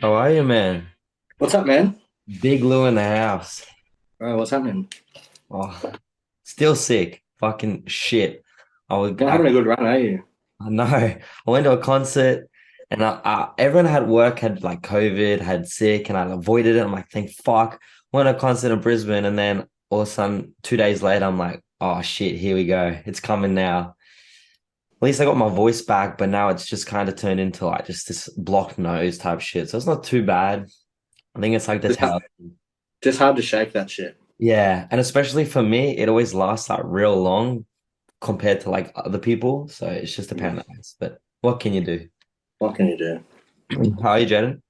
How are you, man? What's up, man? Big Lou in the house. What's happening? Oh, still sick. Fucking shit. I would. Not having a good run, are you? I know. I went to a concert, and everyone had work, had like COVID, had sick, and I avoided it. I'm like, thank fuck. Went to a concert in Brisbane, and then all of a sudden, 2 days later, I'm like, oh shit, here we go. It's coming now. At least I got my voice back, but now it's just kind of turned into like just this blocked nose type shit. So it's not too bad. I think it's like this Just, how. just hard to shake that shit. Yeah, and especially for me, it always lasts like real long compared to like other people. So it's just a pain in the ass. But what can you do? What can you do? How are you, Jaiden?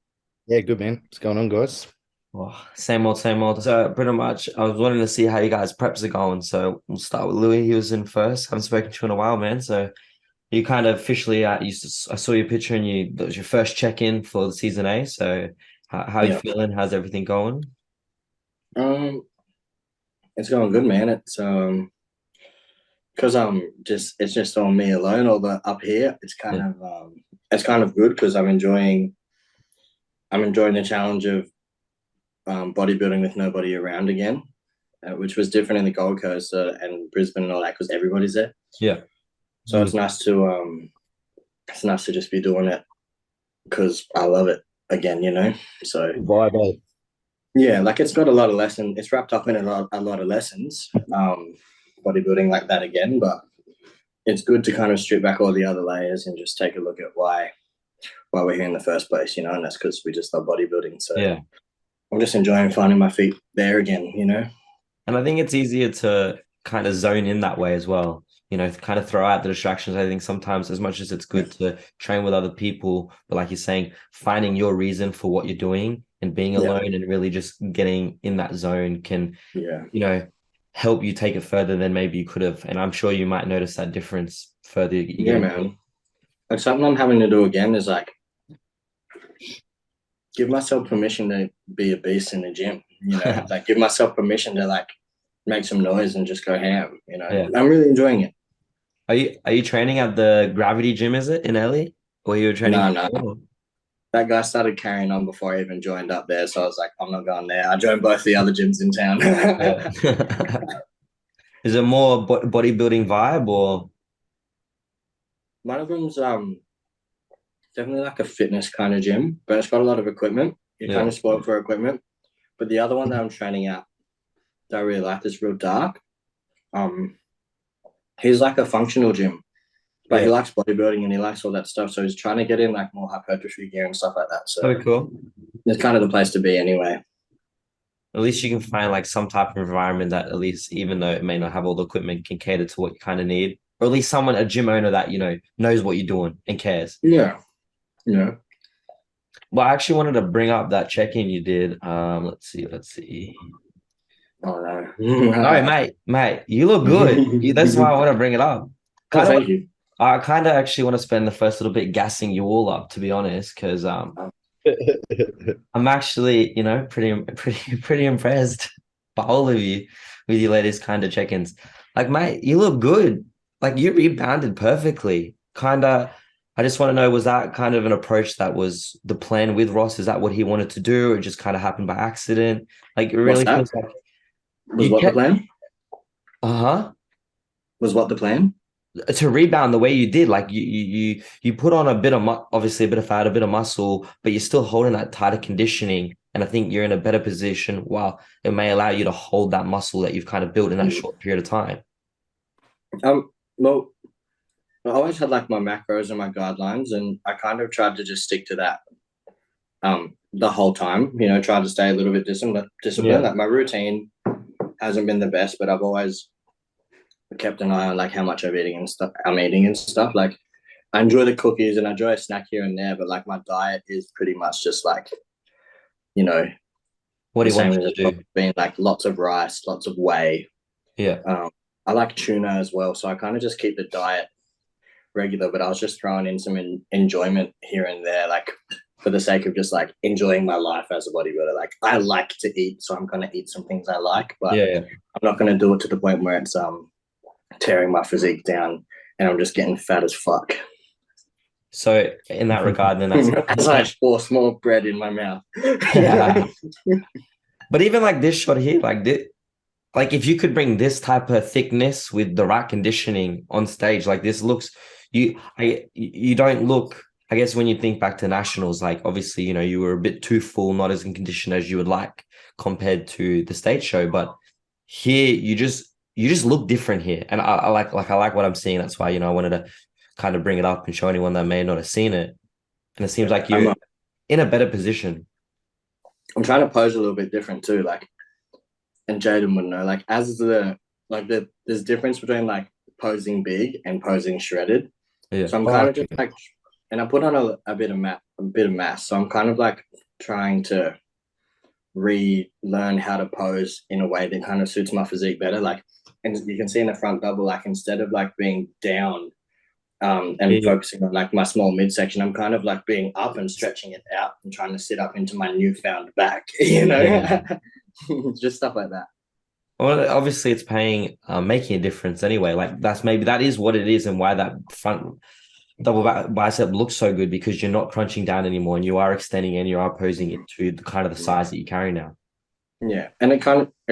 Yeah, good man. What's going on, guys? Oh, same old, same old. So pretty much, I was wanting to see how you guys preps are going. So we'll start with Louis. He was in first. Haven't spoken to you in a while, man. So you kind of officially, I saw your picture and that was your first check-in for the season A. So how are you Yeah. feeling? How's everything going? Um, it's going good, man. It's because just it's just on me alone. Although up here, Yeah, it's kind of good because I'm enjoying the challenge of bodybuilding with nobody around again, which was different in the Gold Coast and Brisbane and all that because everybody's there. yeah, So it's nice to just be doing it because I love it again. So Vibe, eh? yeah, like it's got a lot of lessons. It's wrapped up in a lot of lessons, bodybuilding like that again. But it's good to kind of strip back all the other layers and just take a look at why we're here in the first place. And that's because we just love bodybuilding. So yeah. I'm just enjoying finding my feet there again. And I think it's easier to kind of zone in that way as well. Kind of throw out the distractions. I think sometimes, as much as it's Yeah, good to train with other people, but like you're saying, finding your reason for what you're doing and being yeah, alone and really just getting in that zone can, yeah, you know, help you take it further than maybe you could have. And I'm sure you might notice that difference further you get yeah, into it. man. Like something I'm having to do again is like give myself permission to be a beast in the gym. Like give myself permission to like make some noise and just go ham. Yeah. I'm really enjoying it. Are you training at the Gravity Gym, is it in LA? Or you were training No, no, before? that guy started carrying on before I even joined up there. So I was like, I'm not going there. I joined both the other gyms in town. Yeah. Is it more bodybuilding vibe or One of them's definitely like a fitness kind of gym, but it's got a lot of equipment. You're kind yeah. of spoiled for equipment. But the other one that I'm training at that I really like is real dark. Um, he's like a functional gym, but he Yeah. likes bodybuilding and he likes all that stuff. So he's trying to get in like more hypertrophy gear and stuff like that. So Very cool. it's kind of the place to be anyway. At least you can find like some type of environment that at least, even though it may not have all the equipment, can cater to what you kind of need. Or at least someone, a gym owner that, knows what you're doing and cares. Yeah, yeah. Well, I actually wanted to bring up that check-in you did. Let's see. Oh No, no. mate, you look good. That's why I want to bring it up. Oh, Kind of, thank you. I kind of actually want to spend the first little bit gassing you all up, to be honest, because I'm actually, pretty impressed by all of you with your latest kind of check-ins. Like, mate, you look good. Like you rebounded perfectly. I just want to know, was that kind of an approach that was the plan with Ross? Is that what he wanted to do, or it just kind of happened by accident? Like it What's really that? feels like Was you what the kept, plan? uh-huh. Was what the plan? To rebound the way you did, like you put on a bit of obviously a bit of fat, a bit of muscle, but you're still holding that tighter conditioning. And I think you're in a better position. While it may allow you to hold that muscle that you've kind of built in that short period of time. Well, I always had like my macros and my guidelines, and I kind of tried to just stick to that the whole time. Tried to stay a little bit disciplined. Yeah. Like my routine hasn't been the best, but I've always kept an eye on like how much I'm eating and stuff. Like I enjoy the cookies and I enjoy a snack here and there, but like my diet is pretty much just like, you know, What the do you want same as you it's to do? been like lots of rice, lots of whey. Yeah. Um, I like tuna as well. So I kind of just keep the diet regular, but I was just throwing in some enjoyment here and there, like for the sake of just like enjoying my life as a bodybuilder. Like I like to eat, so I'm gonna eat some things I like, but Yeah, yeah. I'm not gonna do it to the point where it's tearing my physique down and I'm just getting fat as fuck. So in that regard, then that's As I force more bread in my mouth. but even like this shot here, like this, like if you could bring this type of thickness with the right conditioning on stage, like this looks you don't look. I guess when you think back to nationals, like obviously, you were a bit too full, not as in condition as you would like compared to the stage show. But here you just look different here. And I like what I'm seeing. That's why, I wanted to kind of bring it up and show anyone that may not have seen it. And it seems like you're in a better position. I'm trying to pose a little bit different too. Like, and Jaiden would know, like, there's difference between like posing big and posing shredded. Yeah. So I'm kind of just like, and I put on a bit of mass. So I'm kind of like trying to relearn how to pose in a way that kind of suits my physique better. Like, and you can see in the front double, like instead of like being down and focusing on like my small midsection, I'm kind of like being up and stretching it out and trying to sit up into my newfound back, just stuff like that. Well, obviously it's making a difference anyway. Like that is what it is, and why that front double bicep looks so good, because you're not crunching down anymore and you are extending and you are posing it to the kind of the size that you carry now. Yeah, and it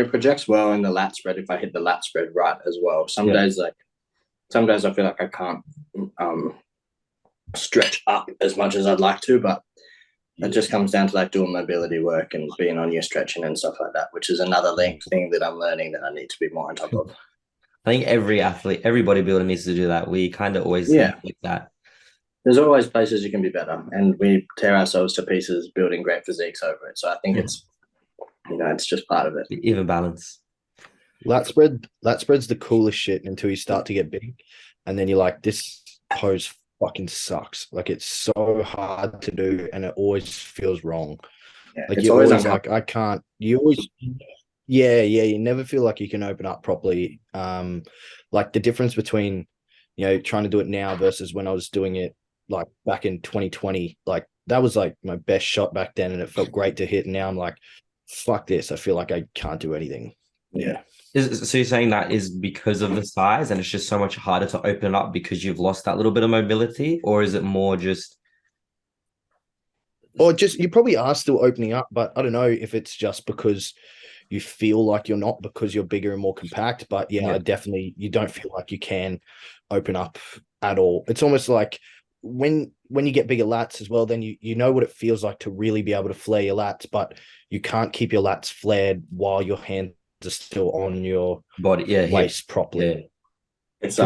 projects well in the lat spread if I hit the lat spread right as well. Some days I feel like I can't stretch up as much as I'd like to, but it just comes down to like doing mobility work and being on your stretching and stuff like that, which is another thing that I'm learning that I need to be more on top of. I think every athlete, every bodybuilder needs to do that. We kind of always think like that. There's always places you can be better, and we tear ourselves to pieces building great physiques over it. So I think it's just part of it. Even balance. Lat spread's the coolest shit until you start to get big, and then you're like, this pose fucking sucks. Like, it's so hard to do, and it always feels wrong. Yeah, like, you're always like, I can't. You always, you never feel like you can open up properly. Like the difference between, trying to do it now versus when I was doing it like back in 2020, like that was like my best shot back then, and it felt great to hit. And now I'm like, fuck this. I feel like I can't do anything. Yeah. So you're saying that is because of the size, and it's just so much harder to open up because you've lost that little bit of mobility, or is it more just? Or just, you probably are still opening up, but I don't know if it's just because you feel like you're not, because you're bigger and more compact. But I definitely, you don't feel like you can open up at all. It's almost like when you get bigger lats as well, then you know what it feels like to really be able to flare your lats, but you can't keep your lats flared while your hands are still on your body, waist properly. It's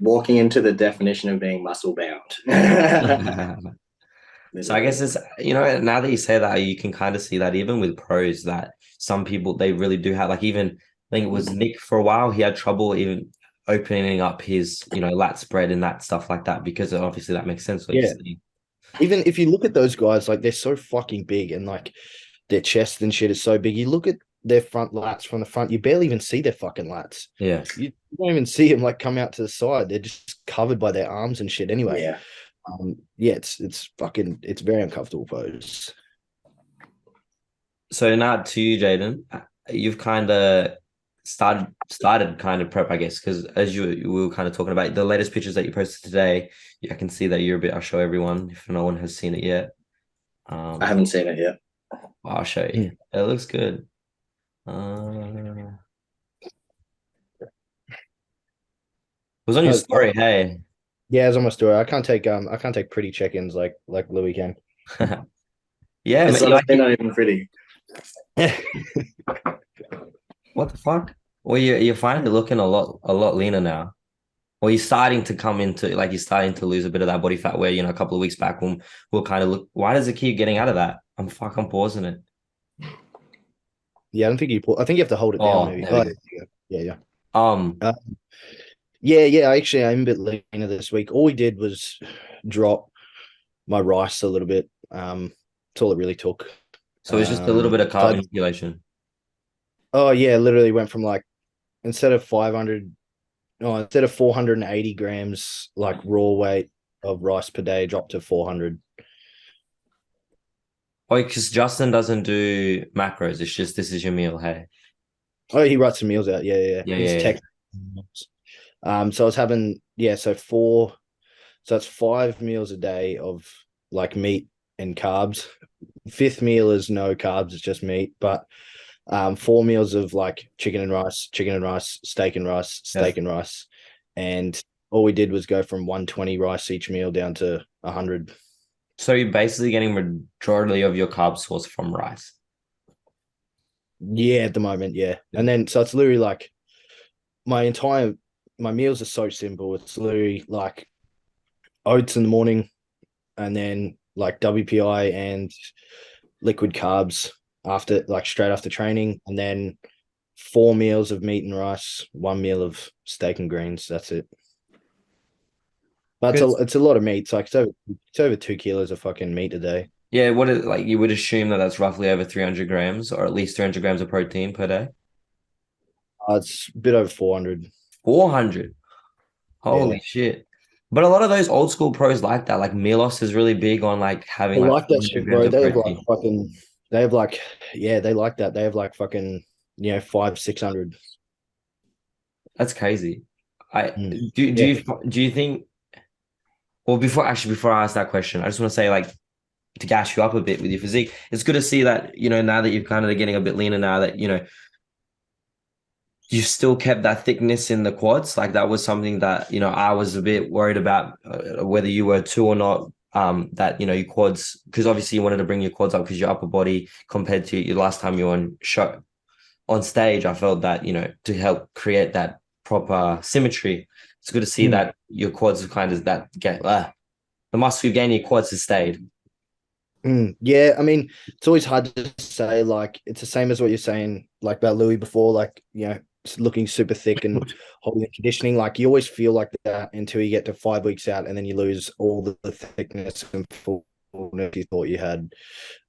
walking into the definition of being muscle bound. So I guess it's, now that you say that, you can kind of see that even with pros, that some people, they really do have, like, even I think it was Nick for a while, he had trouble even opening up his, lat spread and that stuff like that, because obviously that makes sense. Even if you look at those guys, like, they're so fucking big, and like their chest and shit is so big. You look at their front lats from the front, you barely even see their fucking lats. Yeah. You don't even see them like come out to the side. They're just covered by their arms and shit anyway. It's very uncomfortable pose. So now to you, Jaiden, you've kind of started kind of prep, I guess, because as we were kind of talking about the latest pictures that you posted today, I can see that you're a bit. I'll show everyone if no one has seen it yet. I haven't seen it yet. I'll show you. It looks good. It was on your story, hey. Yeah, it's on my story. I can't take pretty check-ins like Louis can. Yeah, it's not even pretty. What the fuck? Well, you're finally looking a lot leaner now. Well, you're starting to come into, like, you're starting to lose a bit of that body fat where, a couple of weeks back we'll kind of look. Why does it keep getting out of that? I'm pausing it. Yeah, I don't think I think you have to hold it down. Maybe. Yeah. Actually, I'm a bit leaner this week. All we did was drop my rice a little bit. That's all it really took. So it's just a little bit of carb manipulation. Oh yeah, literally went from like instead of 480 grams like raw weight of rice per day, dropped to 400. Oh, because Justin doesn't do macros. It's just, this is your meal, hey. Oh, he writes some meals out. Yeah. He's tech. So I was having, so 4 So that's 5 meals a day of like meat and carbs. Fifth meal is no carbs, it's just meat. But 4 meals of like chicken and rice, Yeah. steak and rice. And all we did was go from 120 rice each meal down to 100. So you're basically getting majority of your carb source from rice. Yeah, at the moment, yeah. And then so it's literally like my entire my meals are so simple. It's literally like oats in the morning and then like WPI and liquid carbs after like straight after training, and then 4 meals of meat and rice, 1 meal of steak and greens. That's it. But Good. it's a lot of meat. It's like it's over 2 kilos of fucking meat a day. Yeah, what is like you would assume that that's roughly over 300 grams or at least 300 grams of protein per day. It's a bit over 400. 400. Yeah. Holy shit. But a lot of those old school pros like that. Like Milos is really big on like having They like like that 400 shit, grams bro. of They have like protein. fucking they have like yeah, they like that. They have like fucking 500-600. That's crazy. I Mm. do Yeah. you think well before I ask that question, I just want to say like to gas you up a bit with your physique. It's good to see that, now that you're kind of getting a bit leaner now that, you still kept that thickness in the quads. Like that was something that, I was a bit worried about whether you were too or not. That, your quads, because obviously you wanted to bring your quads up because your upper body compared to your last time you were on stage, I felt that, to help create that proper symmetry. It's good to see Mm. that your quads have kind of the muscle you gain in your quads has stayed. Mm. Yeah, I mean, it's always hard to say. Like, it's the same as what you're saying, like about Louis before, like, looking super thick and holding the conditioning. Like, you always feel like that until you get to 5 weeks out, and then you lose all the thickness and fullness you thought you had.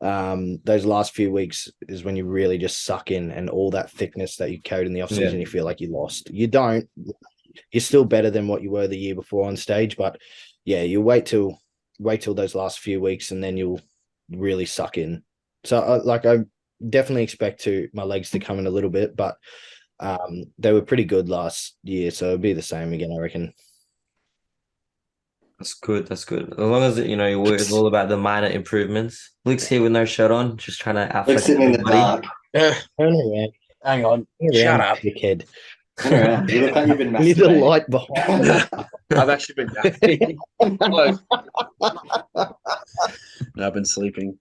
Those last few weeks is when you really just suck in, and all that thickness that you carried in the off Yeah. season, you feel like you lost. You don't. You're still better than what you were the year before on stage, but yeah, you wait till those last few weeks, and then you'll really suck in. So, I definitely expect my legs to come in a little bit, but they were pretty good last year, so it'll be the same again, I reckon. That's good. That's good. As long as it's all about the minor improvements. Luke's here with no shirt on, just trying to Like outflex sitting in the everybody. dark. Turn around, Hang on. turn Shut around, up. dickhead. Turn around. You look like you've been You need the masturbating. light behind. I've actually been napping. Look. No, I've been sleeping.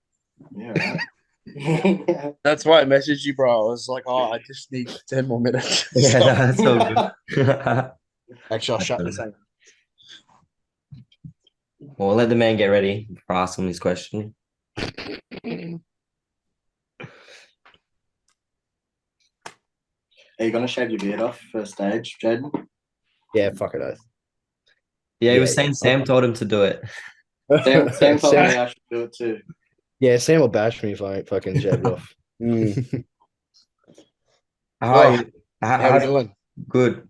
Yeah, right. That's why I messaged you, bro. I was like, oh, I just need 10 more minutes. Yeah, that's so good. Actually, I'll shut this. Hang on. Well, we'll let the man get ready before I ask him his question. Are you gonna shave your beard off for stage, Jaiden? Yeah, fuck it, oath. Yeah, he was Yeah, saying Sam told him to do it. Sam told me I should do it too. Yeah, Sam will bash me if I fucking shave it off. How are Oh, you? how we doing? Good.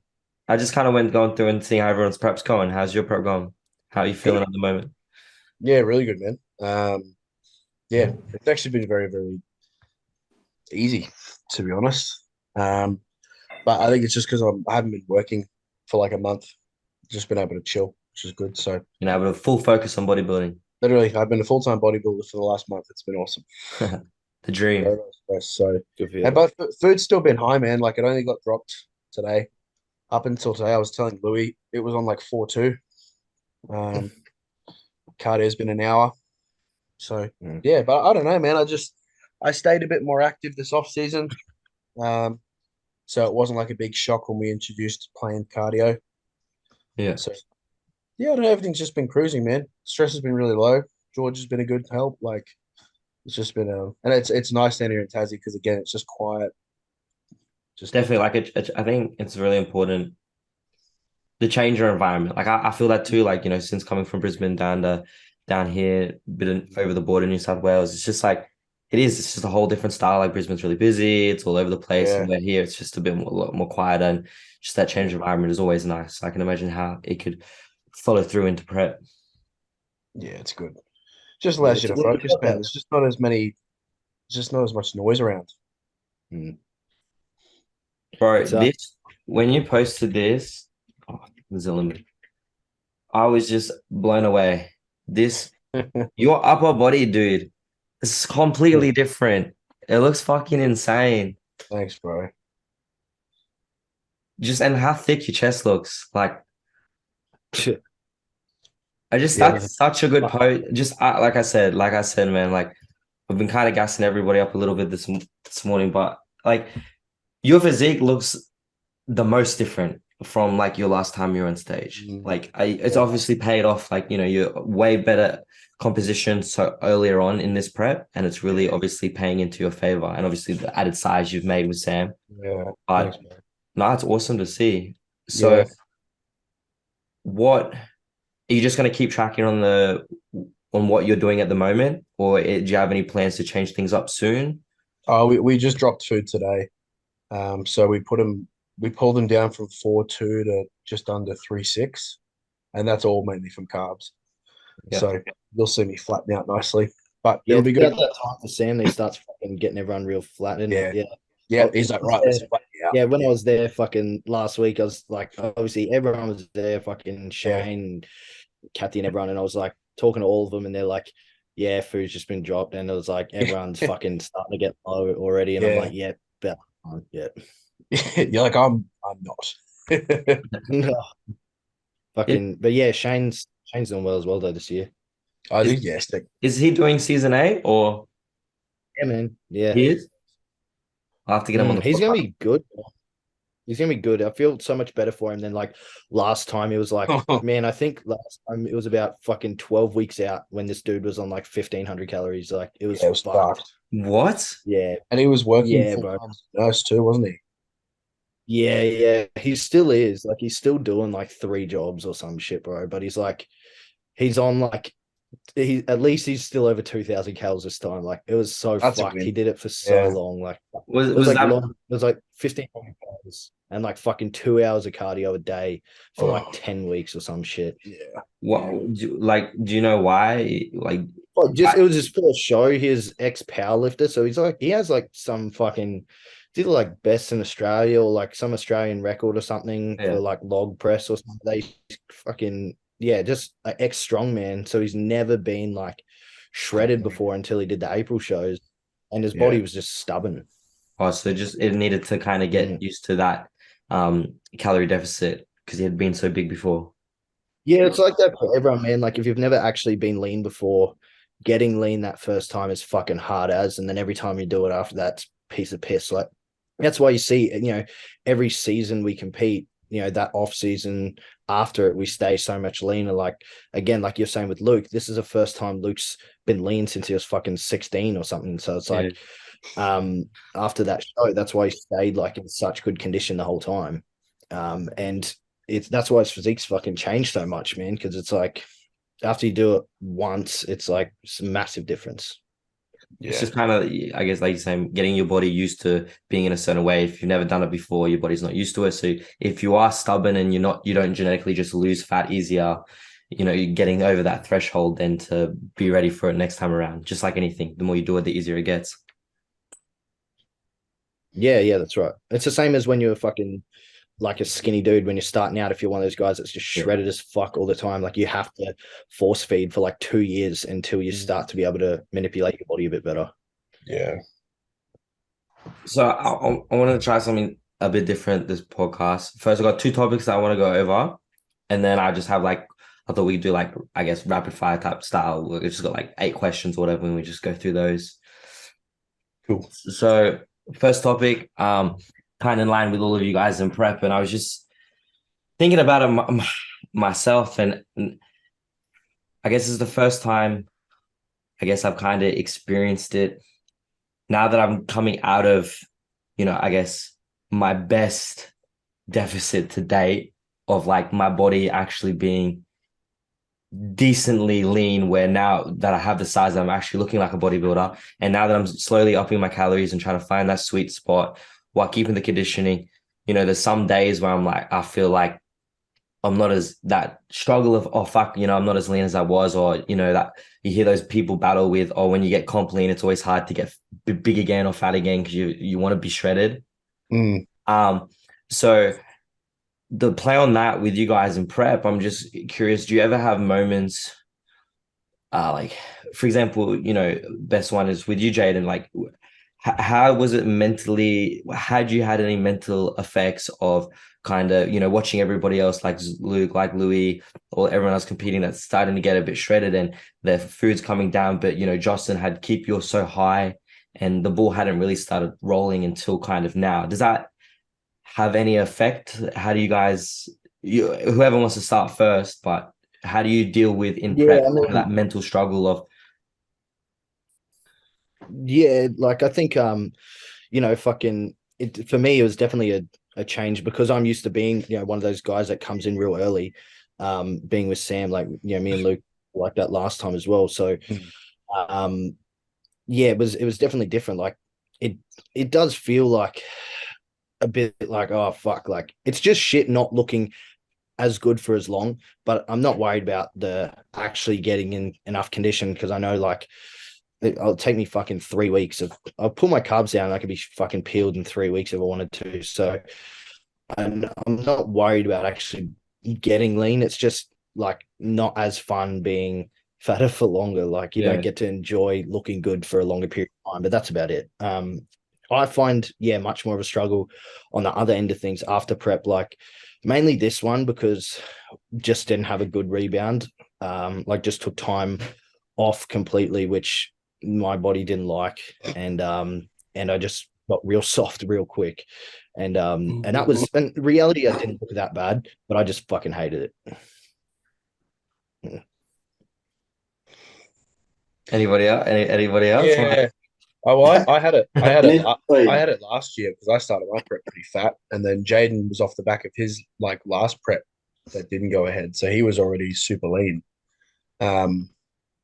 I just kind of went going through and seeing how everyone's prep's going. How's your prep going? How are you feeling at the moment? Yeah, really good, man. Yeah, it's actually been very, very easy, to be honest. But I think it's just because I haven't been working for like a month, just been able to chill, which is good. So Able to full focus on bodybuilding. literally, I've been a full-time bodybuilder for the last month. It's been awesome. The dream. Very nice stress. So, Good for and you. but food's still been high, man. Like it only got dropped today. Up until today, I was telling Louis it was on like 4.2. Cardio's been an hour. So yeah, but I don't know, man. I stayed a bit more active this off season. So it wasn't like a big shock when we introduced playing cardio. Yeah. So yeah, I don't know, everything's just been cruising, man. Stress has been really low. George has been a good help. Like it's just been and it's nice down here in Tassie because again it's just quiet. Just Definitely like I think it's really important the change your environment. Like I feel that too, like, since coming from Brisbane down here, over the border, New South Wales, it's just like it's just a whole different style. Like Brisbane's really busy, it's all over the place. yeah. And we're here, it's just a lot more quiet, and just that change of environment is always nice. I can imagine how it could follow through into prep. Yeah, it's good. Just allows you to focus, man. There's just not as much noise around. Bro, So- when you posted this, oh, Zillmann. I was just blown away. This your upper body, dude, is completely different. It looks fucking insane. Thanks, bro. Just and how thick your chest looks. Like I just Yeah, that's such a good pose. Just like I said, man. Like I've been kind of gassing everybody up a little bit this morning, but like your physique looks the most different from like your last time you were on stage. Like it's Yeah. obviously paid off. Like you're way better composition so earlier on in this prep, and it's really obviously paying into your favor. And obviously the added size you've made with Sam. Yeah. But Thanks, man. no, it's awesome to see. So Yeah. what are you just going to keep tracking on the on what you're doing at the moment, or do you have any plans to change things up soon? Oh, we just dropped food today. So we pulled him down from 4.2 to just under 3.6, and that's all mainly from carbs. Yeah. So you'll see me flatten out nicely, but yeah. it'll be It's good. about that time for Sam. He starts fucking getting everyone real flat, isn't Yeah. it? Yeah. Yeah. Oh, He's like, right, let's flatten you out. yeah, when I was there fucking last week, I was like, obviously everyone was there, fucking Yeah. Shane, Kathy, and everyone, and I was like talking to all of them, and they're like, "Yeah, food's just been dropped," and it was like everyone's fucking starting to get low already, and I'm Yeah. like, "Yeah, about time, yeah." You're like, I'm not. No, Is, fucking, but yeah, Shane's doing well as well though this year. I is, think yes. is he doing season 8 or Yeah, man. Yeah, he is? I'll have to get him on the he's gonna podcast. be good. He's gonna be good. I feel so much better for him than like last time. He was like, man, I think last time it was about fucking 12 weeks out when this dude was on like 1,500 calories. Like it was Yeah, it was fucked. fucked. What? Yeah, And he was working yeah, full bro. time as a nurse too, wasn't he? Yeah, yeah. He still is. Like he's still doing like 3 jobs or some shit, bro. But he's like he's on like he at least he's still over 2,000 calories this time. Like it was so That's a fucked. He win. did it for so Yeah. long. Like Was it was was like that long. It was like 1,500 calories and like fucking 2 hours of cardio a day for like Oh, 10 weeks or some shit. yeah. what do you know why? Like Well, just I, it was his first show. His ex powerlifter, so he's like he has like some fucking did like best in Australia or like some Australian record or something yeah. for like log press or something. They fucking yeah, just an ex strongman. So he's never been like shredded before until he did the April shows, and his Yeah. body was just stubborn. Oh, so just it needed to kind of Mm. get used to that calorie deficit because he had been so big before. Yeah, it's like that for everyone, man. Like if you've never actually been lean before, getting lean that first time is fucking hard as, and then every time you do it after that, it's a piece of piss. Like that's why you see, every season we compete, that off season after it, we stay so much leaner. Like again, like you're saying with Luke, this is the first time Luke's been lean since he was fucking 16 or something. So it's Yeah. like, after that show, that's why he stayed like in such good condition the whole time. And that's why his physique's fucking changed so much, man. Because it's like after you do it once, it's like it's a massive difference. It's Yeah. just kind of, I guess, like you're saying, getting your body used to being in a certain way. If you've never done it before, your body's not used to it. So if you are stubborn and you don't genetically just lose fat easier, you're getting over that threshold then to be ready for it next time around. Just like anything, the more you do it, the easier it gets. Yeah, yeah, that's right. It's the same as when you're fucking like a skinny dude when you're starting out. If you're one of those guys that's just Yeah. shredded as fuck all the time, like you have to force feed for like 2 years until you start to be able to manipulate your body a bit better. Yeah. So I want to try something a bit different this podcast. First, I got 2 topics that I want to go over, and then I just have like I thought we'd do like I guess rapid fire type style. We just got like 8 questions or whatever, and we just go through those. Cool. So first topic, kind of in line with all of you guys in prep, and I was just thinking about it myself, and I guess it's the first time I guess I've kind of experienced it now that I'm coming out of, I guess my best deficit to date of like my body actually being decently lean, where now that I have the size, I'm actually looking like a bodybuilder. And now that I'm slowly upping my calories and trying to find that sweet spot while keeping the conditioning, there's some days where I feel like I'm not as that struggle of, oh fuck, I'm not as lean as I was, or that you hear those people battle with, or when you get comp lean, it's always hard to get big again or fat again because you want to be shredded. Mm. So the play on that with you guys in prep, I'm just curious, do you ever have moments like for example, best one is with you, Jaiden, like how was it mentally? Had you had any mental effects of kind of, watching everybody else like Luke, like Louis, or everyone else competing that's starting to get a bit shredded and their food's coming down, but Justin had keep yours so high and the ball hadn't really started rolling until kind of now. Does that have any effect? How do you guys, whoever wants to start first, but how do you deal with in Yeah, prep I kind of that mean, mental struggle of, yeah, like I think fucking it for me it was definitely a change because I'm used to being, one of those guys that comes in real early, being with Sam, like, me and Luke like that last time as well. So Mm. um yeah, it was definitely different. Like it it does feel like a bit like, oh fuck, like it's just shit not looking as good for as long, but I'm not worried about the actually getting in enough condition because I know like it'll take me fucking 3 weeks of I'll pull my carbs down and I could be fucking peeled in 3 weeks if I wanted to. So I'm not worried about actually getting lean. It's just like not as fun being fatter for longer. Like you don't yeah, get to enjoy looking good for a longer period of time, but that's about it. I find, yeah, much more of a struggle on the other end of things after prep, like mainly this one because just didn't have a good rebound. Like just took time off completely, which my body didn't like, and I just got real soft real quick, and that was in reality I didn't look that bad, but I just fucking hated it. anybody else? Anybody else? Yeah. Oh, I had it. I had And it. it, I like, had it last year because I started my prep pretty fat, and then Jaden was off the back of his like last prep that didn't go ahead, so he was already super lean. Um,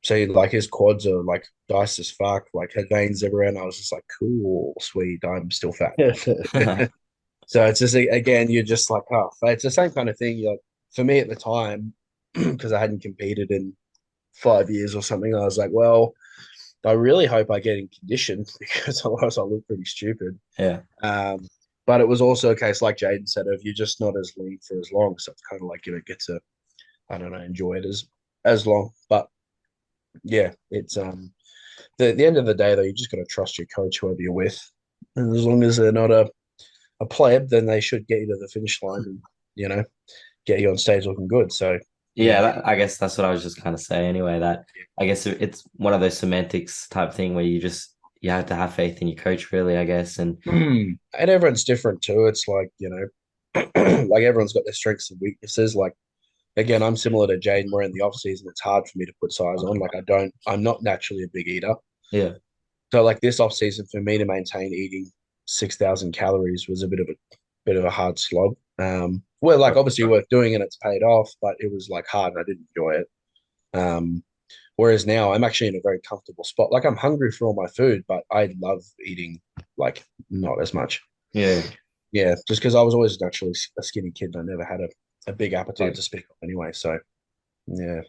so like his quads are like diced as fuck, like had veins everywhere, and I was just like, cool, sweet, I'm still fat. So it's just again, you're just like, oh, it's the same kind of thing. Like for me at the time, because I hadn't competed in 5 years or something, I was like, well, I really hope I get in condition because otherwise I look pretty stupid. Yeah. Um, but it was also a case, like Jaden said, of you're just not as lean for as long, so it's kind of like you don't get to, I don't know, enjoy it as long. But yeah, it's the end of the day though, you just got to trust your coach, whoever you're with, and as long as they're not a pleb, then they should get you to the finish line and get you on stage looking good. So Yeah, yeah, I guess that's what I was just kind of saying anyway, that I guess it's one of those semantics type thing where you have to have faith in your coach really, I guess. And and everyone's different too. It's like like everyone's got their strengths and weaknesses. Like again, I'm similar to Jaden. Where in the off season, it's hard for me to put size on. Like I'm not naturally a big eater. yeah, So like this off season for me to maintain eating 6,000 calories was a bit of a hard slog. Well, like obviously worth doing and it's paid off, but it was like hard and I didn't enjoy it. Um, whereas now I'm actually in a very comfortable spot. Like I'm hungry for all my food, but I love eating like not as much. yeah. Yeah, just because I was always naturally a skinny kid and I never had a big Yeah. appetite to speak of anyway. So yeah.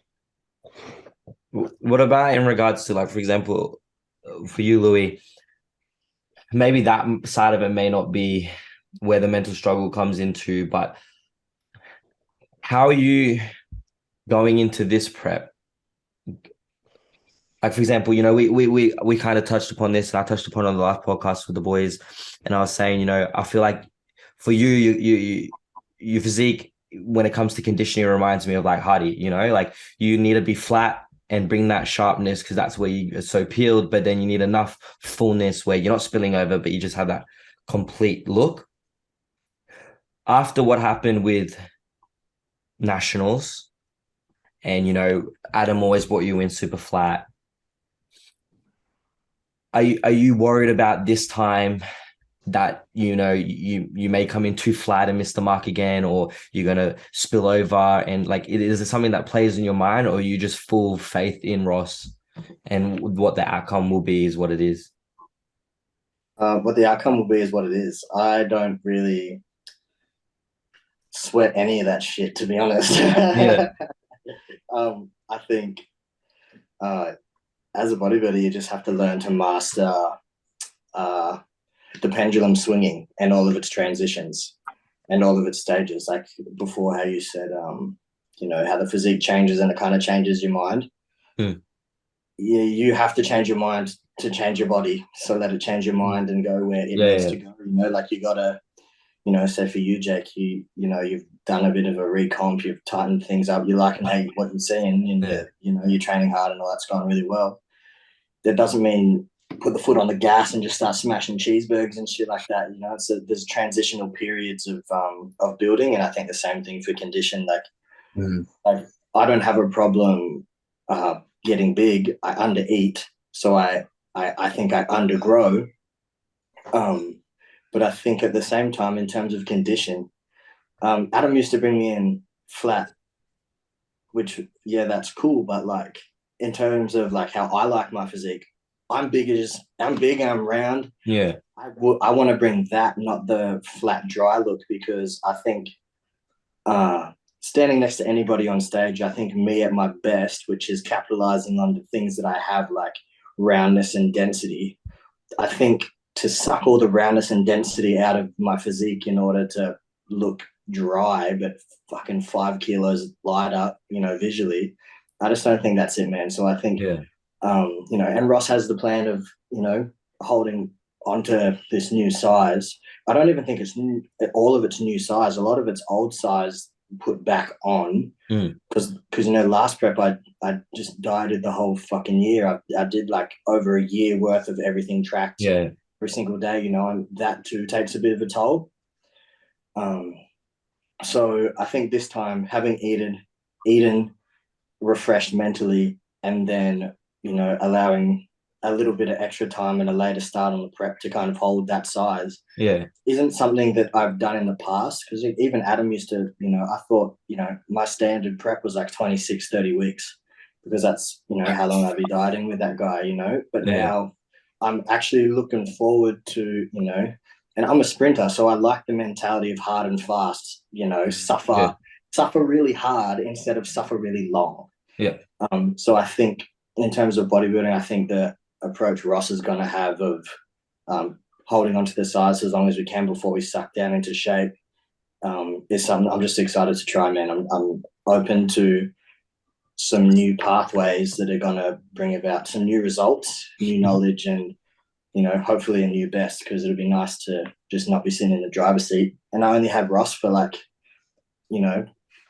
What about in regards to like, for example, for you, Louis, maybe that side of it may not be where the mental struggle comes into, but how are you going into this prep? Like for example, we kind of touched upon this, and I touched upon it on the last podcast with the boys, and I was saying, I feel like for your physique when it comes to conditioning reminds me of like Hardy, like you need to be flat and bring that sharpness because that's where you are so peeled, but then you need enough fullness where you're not spilling over, but you just have that complete look. After what happened with nationals, and Adam always brought you in super flat. Are you worried about this time that you may come in too flat and miss the mark again, or you're gonna spill over and like is it something that plays in your mind, or you just full faith in Ross and what the outcome will be is what it is? what the outcome will be is what it is. I don't really sweat any of that shit, to be honest. Yeah, I think uh, as a bodybuilder, you just have to learn to master uh, the pendulum swinging and all of its transitions. and all of its stages. Like before, how you said, how the physique changes and it kind of changes your mind. Hmm. Yeah, you have to change your mind to change your body. So let it change your mind and go where it needs to go. Like you gotta, say for you, Jake, you've done a bit of a recomp, you've tightened things up, you're liking what you're seeing, and you're training hard and all that's gone really well. That doesn't mean put the foot on the gas and just start smashing cheeseburgers and shit like that. There's transitional periods of building, and I think the same thing for condition. Like I don't have a problem getting big. I undereat, so I think I undergrow. But I think at the same time, in terms of condition, Adam used to bring me in flat, which that's cool. But like in terms of like how I like my physique, I'm big, I'm round. Yeah. I want to bring that, not the flat, dry look, because I think standing next to anybody on stage, I think me at my best, which is capitalizing on the things that I have, like roundness and density. I think to suck all the roundness and density out of my physique in order to look dry, but fucking 5 kilos lighter, visually, I just don't think that's it, man. So I think, and Ross has the plan of, holding onto this new size. I don't even think it's new, all of it's new size. A lot of it's old size put back on because last prep I just dieted the whole fucking year. I did like over a year worth of everything tracked every single day, and that too takes a bit of a toll. So I think this time, having eaten, refreshed mentally, and then allowing a little bit of extra time and a later start on the prep to kind of hold that size isn't something that I've done in the past, because even Adam used to, I thought, my standard prep was like 26, 30 weeks, because that's, how long I'd be dieting with that guy, but now I'm actually looking forward to, and I'm a sprinter, so I like the mentality of hard and fast, suffer really hard instead of suffer really long. So I think in terms of bodybuilding, I think the approach Ross is going to have of holding on to the size as long as we can before we suck down into shape is something I'm just excited to try, man. I'm open to some new pathways that are going to bring about some new results, new knowledge, and hopefully a new best, because it'll be nice to just not be sitting in the driver's seat. And I only had Ross for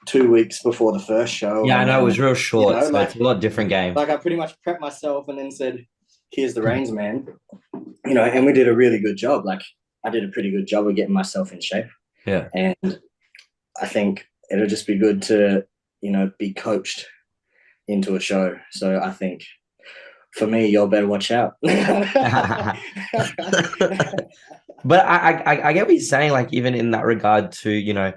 2 weeks before the first show. Yeah, I know, it was real short, so it's a lot different game. Like I pretty much prepped myself and then said, here's the reins, man. And we did a really good job. Like I did a pretty good job of getting myself in shape. Yeah. And I think it'll just be good to, be coached into a show. So I think for me, y'all better watch out. But I get what you're saying, like even in that regard to,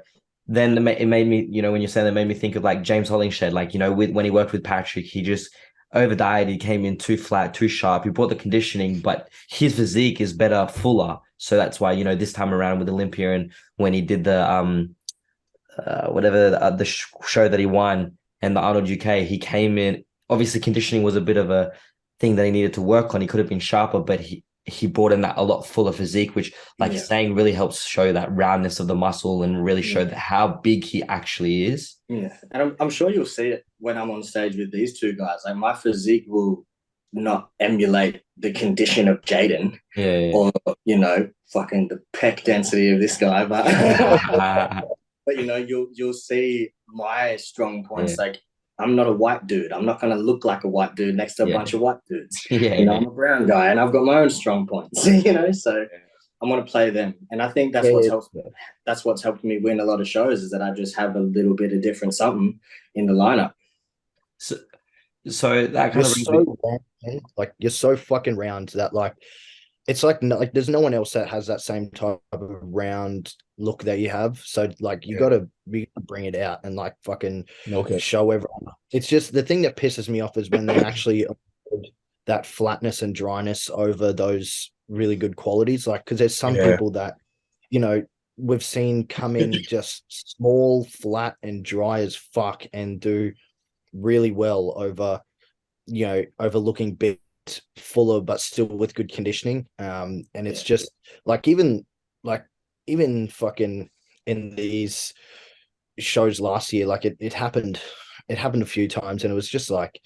then it made me, when you're saying that, made me think of like James Hollingshed, like, when he worked with Patrick, he just over diet, he came in too flat, too sharp. He brought the conditioning, but his physique is better, fuller. So that's why, this time around with Olympia, and when he did the the show that he won and the Arnold UK, he came in, obviously conditioning was a bit of a thing that he needed to work on. He could have been sharper, but he brought in that a lot fuller physique, which, like you're saying, really helps show that roundness of the muscle and really show that how big he actually is. Yeah, and I'm sure you'll see it when I'm on stage with these two guys. Like my physique will not emulate the condition of Jaiden, or fucking the pec density of this guy, but you'll see my strong points. Like I'm not a white dude. I'm not going to look like a white dude next to a bunch of white dudes. I'm a brown guy, and I've got my own strong points. So I want to play them, and I think that's what's helped me win a lot of shows, is that I just have a little bit of different something in the lineup. So that kind of you're so fucking round that it's like there's no one else that has that same type of round look that you have. So you gotta bring it out and fucking show everyone. It's just the thing that pisses me off is when they actually that flatness and dryness over those really good qualities. Because there's some people that we've seen come in just small, flat, and dry as fuck and do really well over looking big, fuller, but still with good conditioning. And it's just even fucking in these shows last year. Like it happened a few times, and it was just like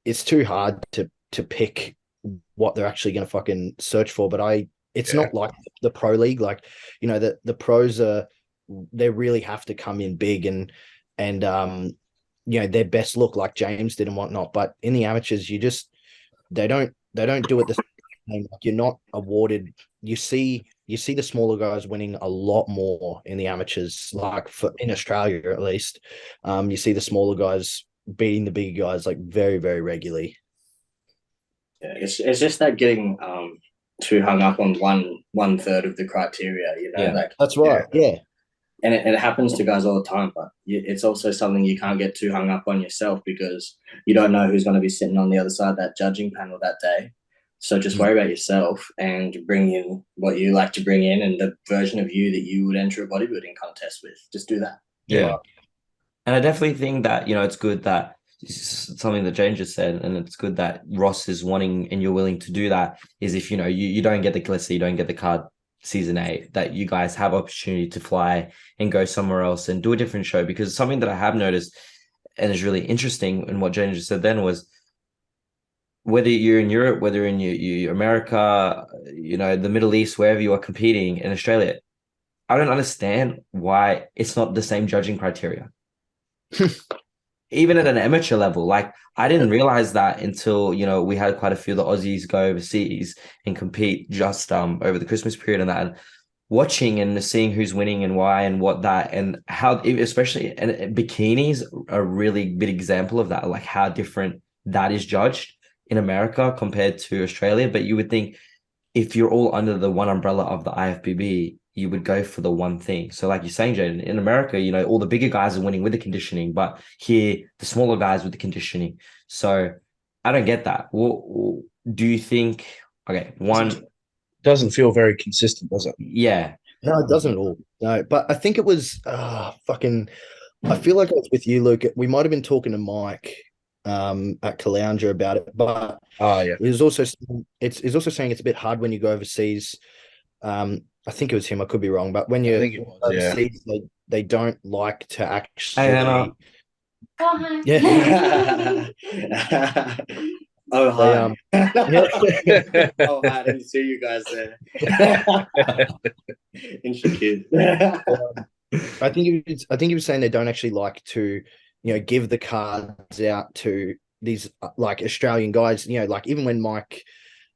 it's too hard to pick what they're actually going to fucking search for. But it's not like the pro league. Like, the pros they really have to come in big and their best look like James did and whatnot. But in the amateurs, they don't do it the same. Like, you're not awarded. You see the smaller guys winning a lot more in the amateurs, like in Australia at least. You see the smaller guys beating the bigger guys like very, very regularly. Yeah, it's just that getting too hung up on one third of the criteria, Yeah. like That's right. Yeah. and it happens to guys all the time. But it's also something you can't get too hung up on yourself, because you don't know who's going to be sitting on the other side of that judging panel that day. So just worry about yourself and bring in what you like to bring in, and the version of you that you would enter a bodybuilding contest with. Just do that. Yeah. And I definitely think that, it's good that it's something that Jane just said, and it's good that Ross is wanting and you're willing to do that, is if, you don't get let's say you don't get the card season 8, that you guys have opportunity to fly and go somewhere else and do a different show. Because something that I have noticed and is really interesting in what Jane just said then was, whether you're in Europe, whether in you America, the Middle East, wherever you are competing in Australia, I don't understand why it's not the same judging criteria. Even at an amateur level, like, I didn't realize that until, we had quite a few of the Aussies go overseas and compete just over the Christmas period, and that, and watching and seeing who's winning and why and what that, and how, especially, and bikinis are a really big example of that, like how different that is judged in America compared to Australia. But you would think if you're all under the one umbrella of the IFBB, you would go for the one thing. So like you're saying, Jaiden, in America, all the bigger guys are winning with the conditioning, but here the smaller guys with the conditioning. So I don't get that. What do you think? Okay, one doesn't feel very consistent, does it? Yeah. No, it doesn't at all. No, but I think it was I feel like it was with you, Luke. We might have been talking to Mike at Caloundra about it, but it was also it's also saying it's a bit hard when you go overseas. I think it was him. I could be wrong, but when you're overseas, they don't like to actually. Hey, Hannah. Oh, hi. Yeah. Oh, hi. Oh, hi. I didn't see you guys there. Intricate. I think he was saying they don't actually like to, give the cards out to these like Australian guys. Like even when Mike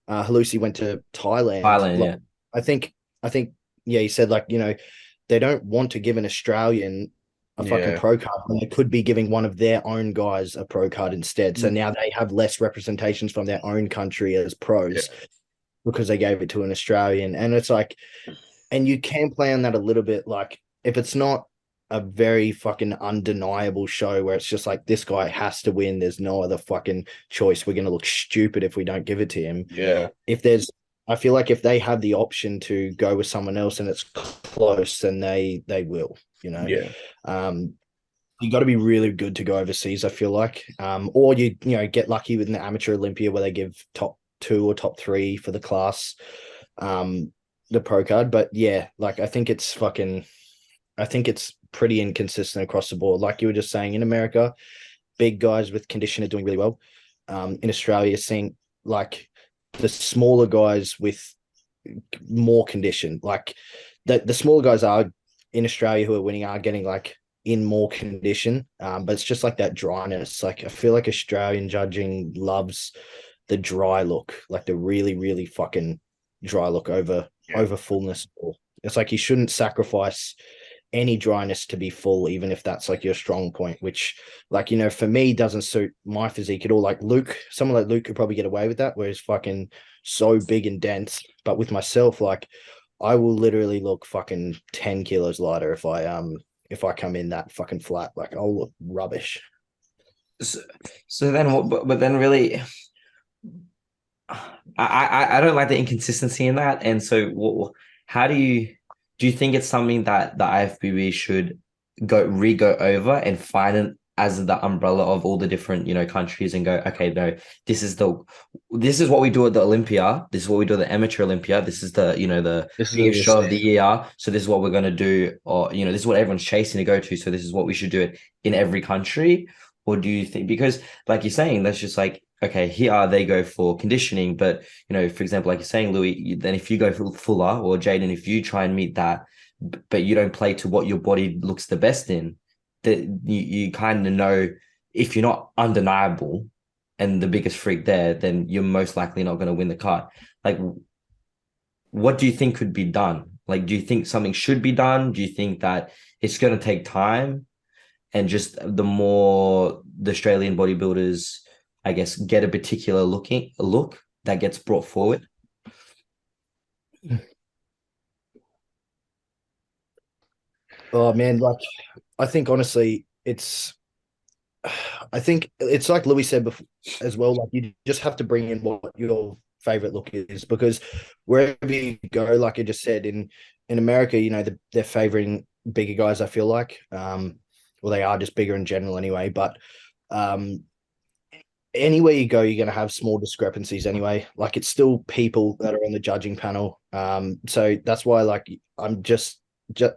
Halusi went to Thailand, Yeah. I think he said, like, they don't want to give an Australian a fucking pro card when they could be giving one of their own guys a pro card instead. So now they have less representations from their own country as pros because they gave it to an Australian. And it's like, and you can play on that a little bit. Like, if it's not a very fucking undeniable show where it's just like, this guy has to win, there's no other fucking choice, we're going to look stupid if we don't give it to him. I feel like if they have the option to go with someone else and it's close, then they will, you got to be really good to go overseas, I feel like, or you get lucky with an amateur Olympia where they give top 2 or top 3 for the class, the pro card. But like, I think it's pretty inconsistent across the board. Like you were just saying, in America, big guys with condition are doing really well. In Australia, seeing like the smaller guys with more condition, like the smaller guys are in Australia who are winning are getting like in more condition, but it's just like that dryness. Like I feel like Australian judging loves the dry look, like the really, really fucking dry look over fullness. It's like you shouldn't sacrifice any dryness to be full, even if that's like your strong point, which, like, for me doesn't suit my physique at all. Like someone like Luke could probably get away with that, where he's fucking so big and dense. But with myself, like, I will literally look fucking 10 kilos lighter if I come in that fucking flat. Like, I'll look rubbish. So then, but then really, I don't like the inconsistency in that. And so, how do you think it's something that the IFBB should go over and find as the umbrella of all the different, countries and go, okay, no, this is what we do at the Olympia. This is what we do at the amateur Olympia. This is the This is biggest the show of the scene. year. So this is what we're going to do, or, this is what everyone's chasing to go to. So this is what we should do it in every country. Or do you think, because like you're saying, that's just like, okay, here they go for conditioning, but, for example, like you're saying, Louis, then if you go for Fuller or Jaiden, if you try and meet that, but you don't play to what your body looks the best in, that you kind of know, if you're not undeniable and the biggest freak there, then you're most likely not going to win the card. Like, what do you think could be done? Like, do you think something should be done? Do you think that it's going to take time, and just the more the Australian bodybuilders, I guess, get a particular look that gets brought forward? Oh man, like I think honestly, I think it's like Louis said before as well. Like you just have to bring in what your favorite look is, because wherever you go, like I just said, in America, they're favoring bigger guys. I feel like, well, they are just bigger in general anyway. But um, anywhere you go, you're going to have small discrepancies anyway. Like it's still people that are on the judging panel. So that's why, like,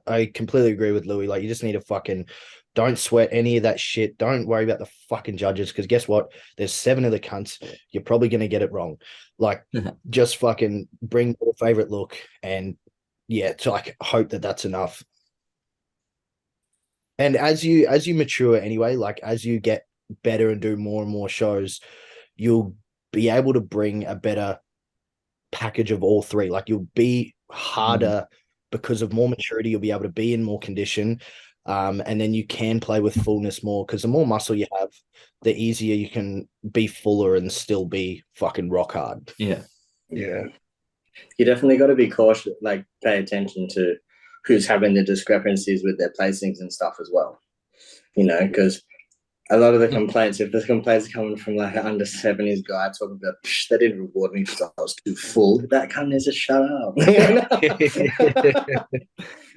I completely agree with Louis. Like, you just need to fucking don't sweat any of that shit. Don't worry about the fucking judges, because guess what? There's 7 of the cunts. You're probably going to get it wrong. Like, just fucking bring your favorite look, and yeah, to like hope that that's enough. And as you mature anyway, like as you get better and do more and more shows, you'll be able to bring a better package of all three. Like you'll be harder because of more maturity. You'll be able to be in more condition. And then you can play with fullness more, because the more muscle you have, the easier you can be fuller and still be fucking rock hard. Yeah. Yeah. You definitely got to be cautious, like pay attention to who's having the discrepancies with their placings and stuff as well. Because a lot of the complaints, if the complaints are coming from like an under 70s guy talking about, they didn't reward me because I was too full. That kind of just shut up.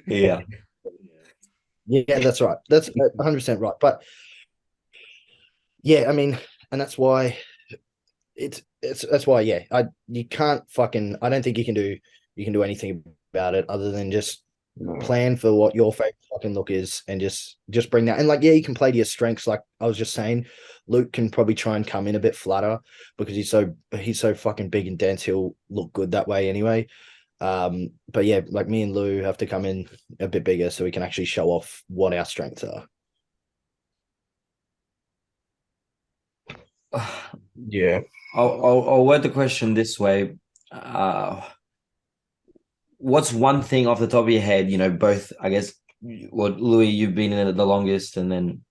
Yeah. Yeah, that's right. That's 100% right. But yeah, I mean, and that's why that's why, yeah, you can't fucking, I don't think you can do anything about it other than just plan for what your favorite fucking look is, and just bring that. And like, yeah, you can play to your strengths. Like I was just saying, Luke can probably try and come in a bit flatter because he's so fucking big and dense. He'll look good that way anyway. But yeah, like me and Lou have to come in a bit bigger so we can actually show off what our strengths are. Yeah. I'll word the question this way. What's one thing off the top of your head, both, I guess, what Louis, you've been in it the longest, and then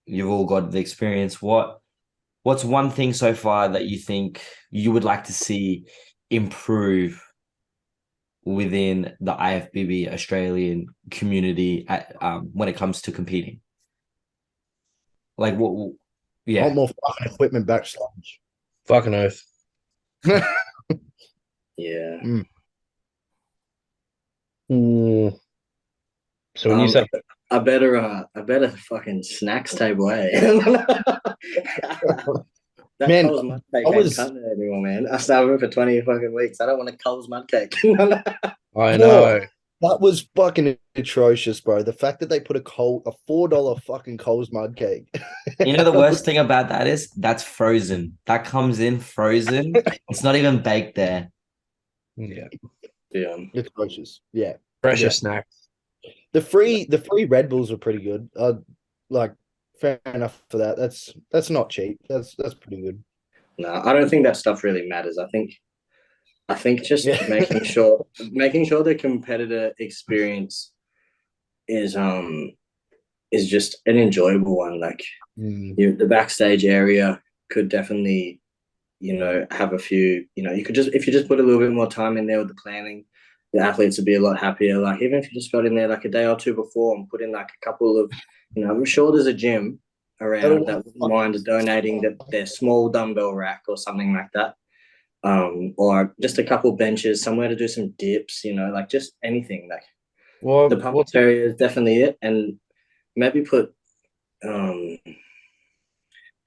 you've all got the experience. What's one thing so far that you think you would like to see improve within the IFBB Australian community when it comes to competing? Like what? Yeah. Want more fucking equipment backstage. Fucking oath. Yeah. So when you say a better fucking snacks table, eh? That Man, Coles mud cake I ain't was- cutting it anymore, man. I starved for 20 fucking weeks. I don't want a Coles mud cake. I know. That was fucking atrocious, bro. The fact that they put a $4 fucking Coles mud cake. You know the worst thing about that is that's frozen. That comes in frozen. It's not even baked there. Yeah. Yeah. Atrocious. Yeah. Precious Yeah. snack. The free Red Bulls were pretty good. Like fair enough for that. That's not cheap. That's pretty good. No, I don't think that stuff really matters. I think just Yeah. making sure the competitor experience is just an enjoyable one. Like the backstage area could definitely, have a few, you could just, if you just put a little bit more time in there with the planning, the athletes would be a lot happier. Like even if you just got in there like a day or two before and put in like a couple of, I'm sure there's a gym around that wouldn't mind donating their small dumbbell rack or something like that. Or just a couple benches somewhere to do some dips, like just anything. Like Well, the public area is definitely it, and maybe put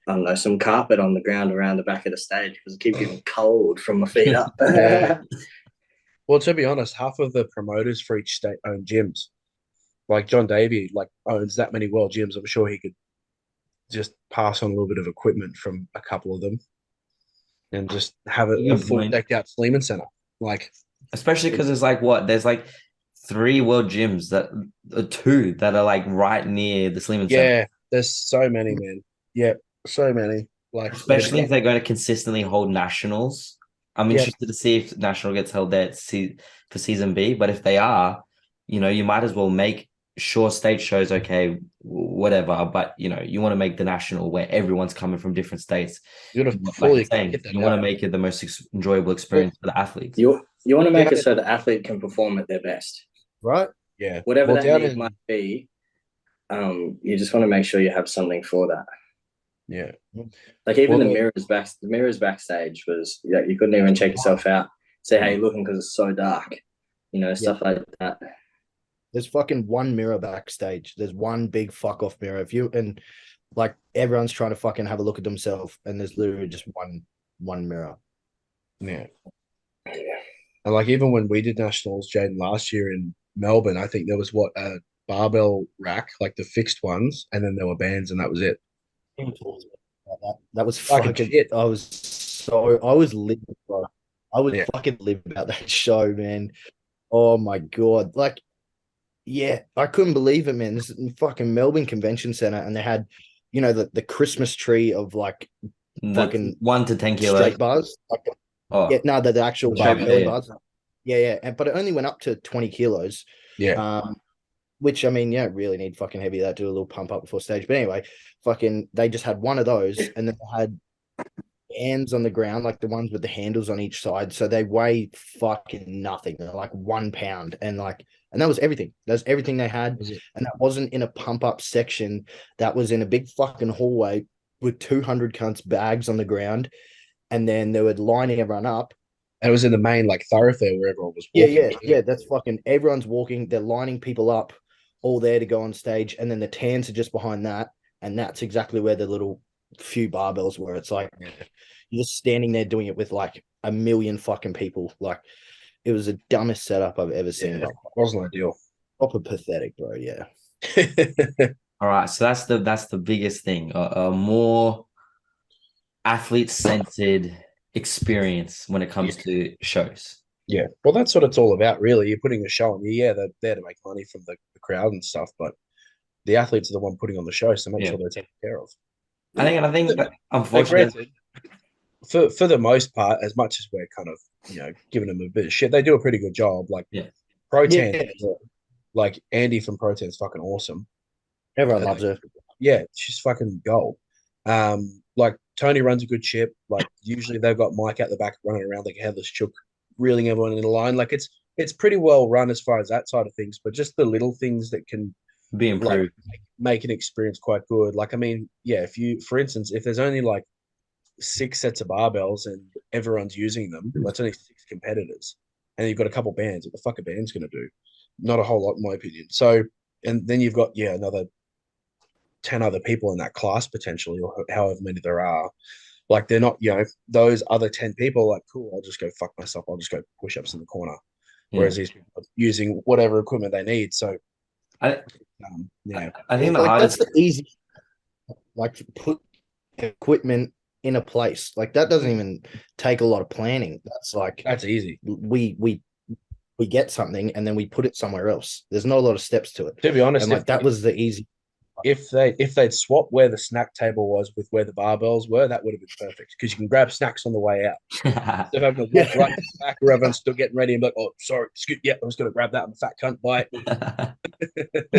I don't know, some carpet on the ground around the back of the stage because it keeps getting cold from my feet up. Yeah. Well, to be honest, half of the promoters for each state own gyms. Like John Davey, like owns that many world gyms. I'm sure he could just pass on a little bit of equipment from a couple of them and just have a Good full point. decked out Sleeman Center. Like, Especially because there's like what? There's like three world gyms that two that are like right near the Sleeman Center. yeah, there's so many, man. Yeah, so many. Like, Especially if they're going to consistently hold nationals. I'm yeah, interested to see if national gets held there for season B. But if they are, you might as well make sure state shows, okay, whatever. But you want to make the national where everyone's coming from different states. you gotta Like you're fully saying, get that you want out. to make it the most enjoyable Well, experience for the athletes. You want to make Yeah. it so the athlete can perform at their best, right? Yeah. whatever Well, that down need in might be. You just want to make sure you have something for that. yeah. Like even Well, the mirrors backstage was you couldn't even check yourself out. Say how you looking because it's so dark, stuff like that. There's fucking one mirror backstage. There's one big fuck off mirror. If you and like everyone's trying to fucking have a look at themselves, and there's literally just one mirror. yeah. And like even when we did nationals, Jaiden, last year in Melbourne, I think there was what a barbell rack, like the fixed ones, and then there were bands, and that was it. That was Fucking fucking. shit. I was livid, bro. I was Yeah. fucking livid about that show, man. Oh my god, like, yeah, I couldn't believe it, man. This is in fucking Melbourne Convention Center, and they had, the Christmas tree of like The fucking 1 to 10 kilos. straight bars. Like, yeah, Oh, no, the actual the shape belly there. bars. Yeah, but it only went up to 20 kilos. Yeah. Which I mean, yeah, really need fucking heavy that do a little pump up before stage. But anyway, fucking they just had one of those, and then they had hands on the ground, like the ones with the handles on each side. So they weigh fucking nothing. They're like 1 pound. And that was everything. That's everything they had. And that wasn't in a pump up section. That was in a big fucking hallway with 200 cunts bags on the ground. And then they were lining everyone up. And it was in the main like thoroughfare where everyone was walking. Yeah. That's fucking everyone's walking. They're lining people up all there to go on stage. And then the tans are just behind that. And that's exactly where the little few barbells were. It's like you're just standing there doing it with like a million fucking people. Like it was the dumbest setup I've ever seen. Yeah, wasn't ideal. Proper pathetic, bro. Yeah. All right, so that's the biggest thing. A more athlete-centered experience when it comes to shows. Yeah. Well, that's what it's all about, really. You're putting a show on. Yeah, they're there to make money from the crowd and stuff, but the athletes are the one putting on the show, so make sure they're taken care of. I think that Like, unfortunately, granted, for the most part, as much as we're kind of giving them a bit of shit, they do a pretty good job. Like Protan, like Andy from Protan's fucking awesome. Everyone loves her. Yeah, she's fucking gold. Like Tony runs a good ship. Like usually they've got Mike out the back running around like a headless chook, reeling everyone in a line. Like it's pretty well run as far as that side of things, but just the little things that can be improved. Like, make an experience quite good. Like, I mean, yeah, if you, for instance, if there's only like 6 sets of barbells and everyone's using them, that's only 6 competitors, and you've got a couple bands. What the fuck a band's going to do? Not a whole lot, in my opinion. So, and then you've got another 10 other people in that class potentially, or however many there are. Like they're not, those other 10 people like, cool, I'll just go fuck myself. I'll just go push ups in the corner. Whereas these people are using whatever equipment they need. So, I think the like hardest. that's the easy. Like put equipment in a place like that doesn't even take a lot of planning. That's easy. We get something and then we put it somewhere else. There's not a lot of steps to it. To be honest, and like that was the easy. If they'd swap where the snack table was with where the barbells were, that would have been perfect because you can grab snacks on the way out. Instead of having to walk right back where everyone's still getting ready and be like, oh, sorry, I was going to grab that. I'm a fat cunt. Bye.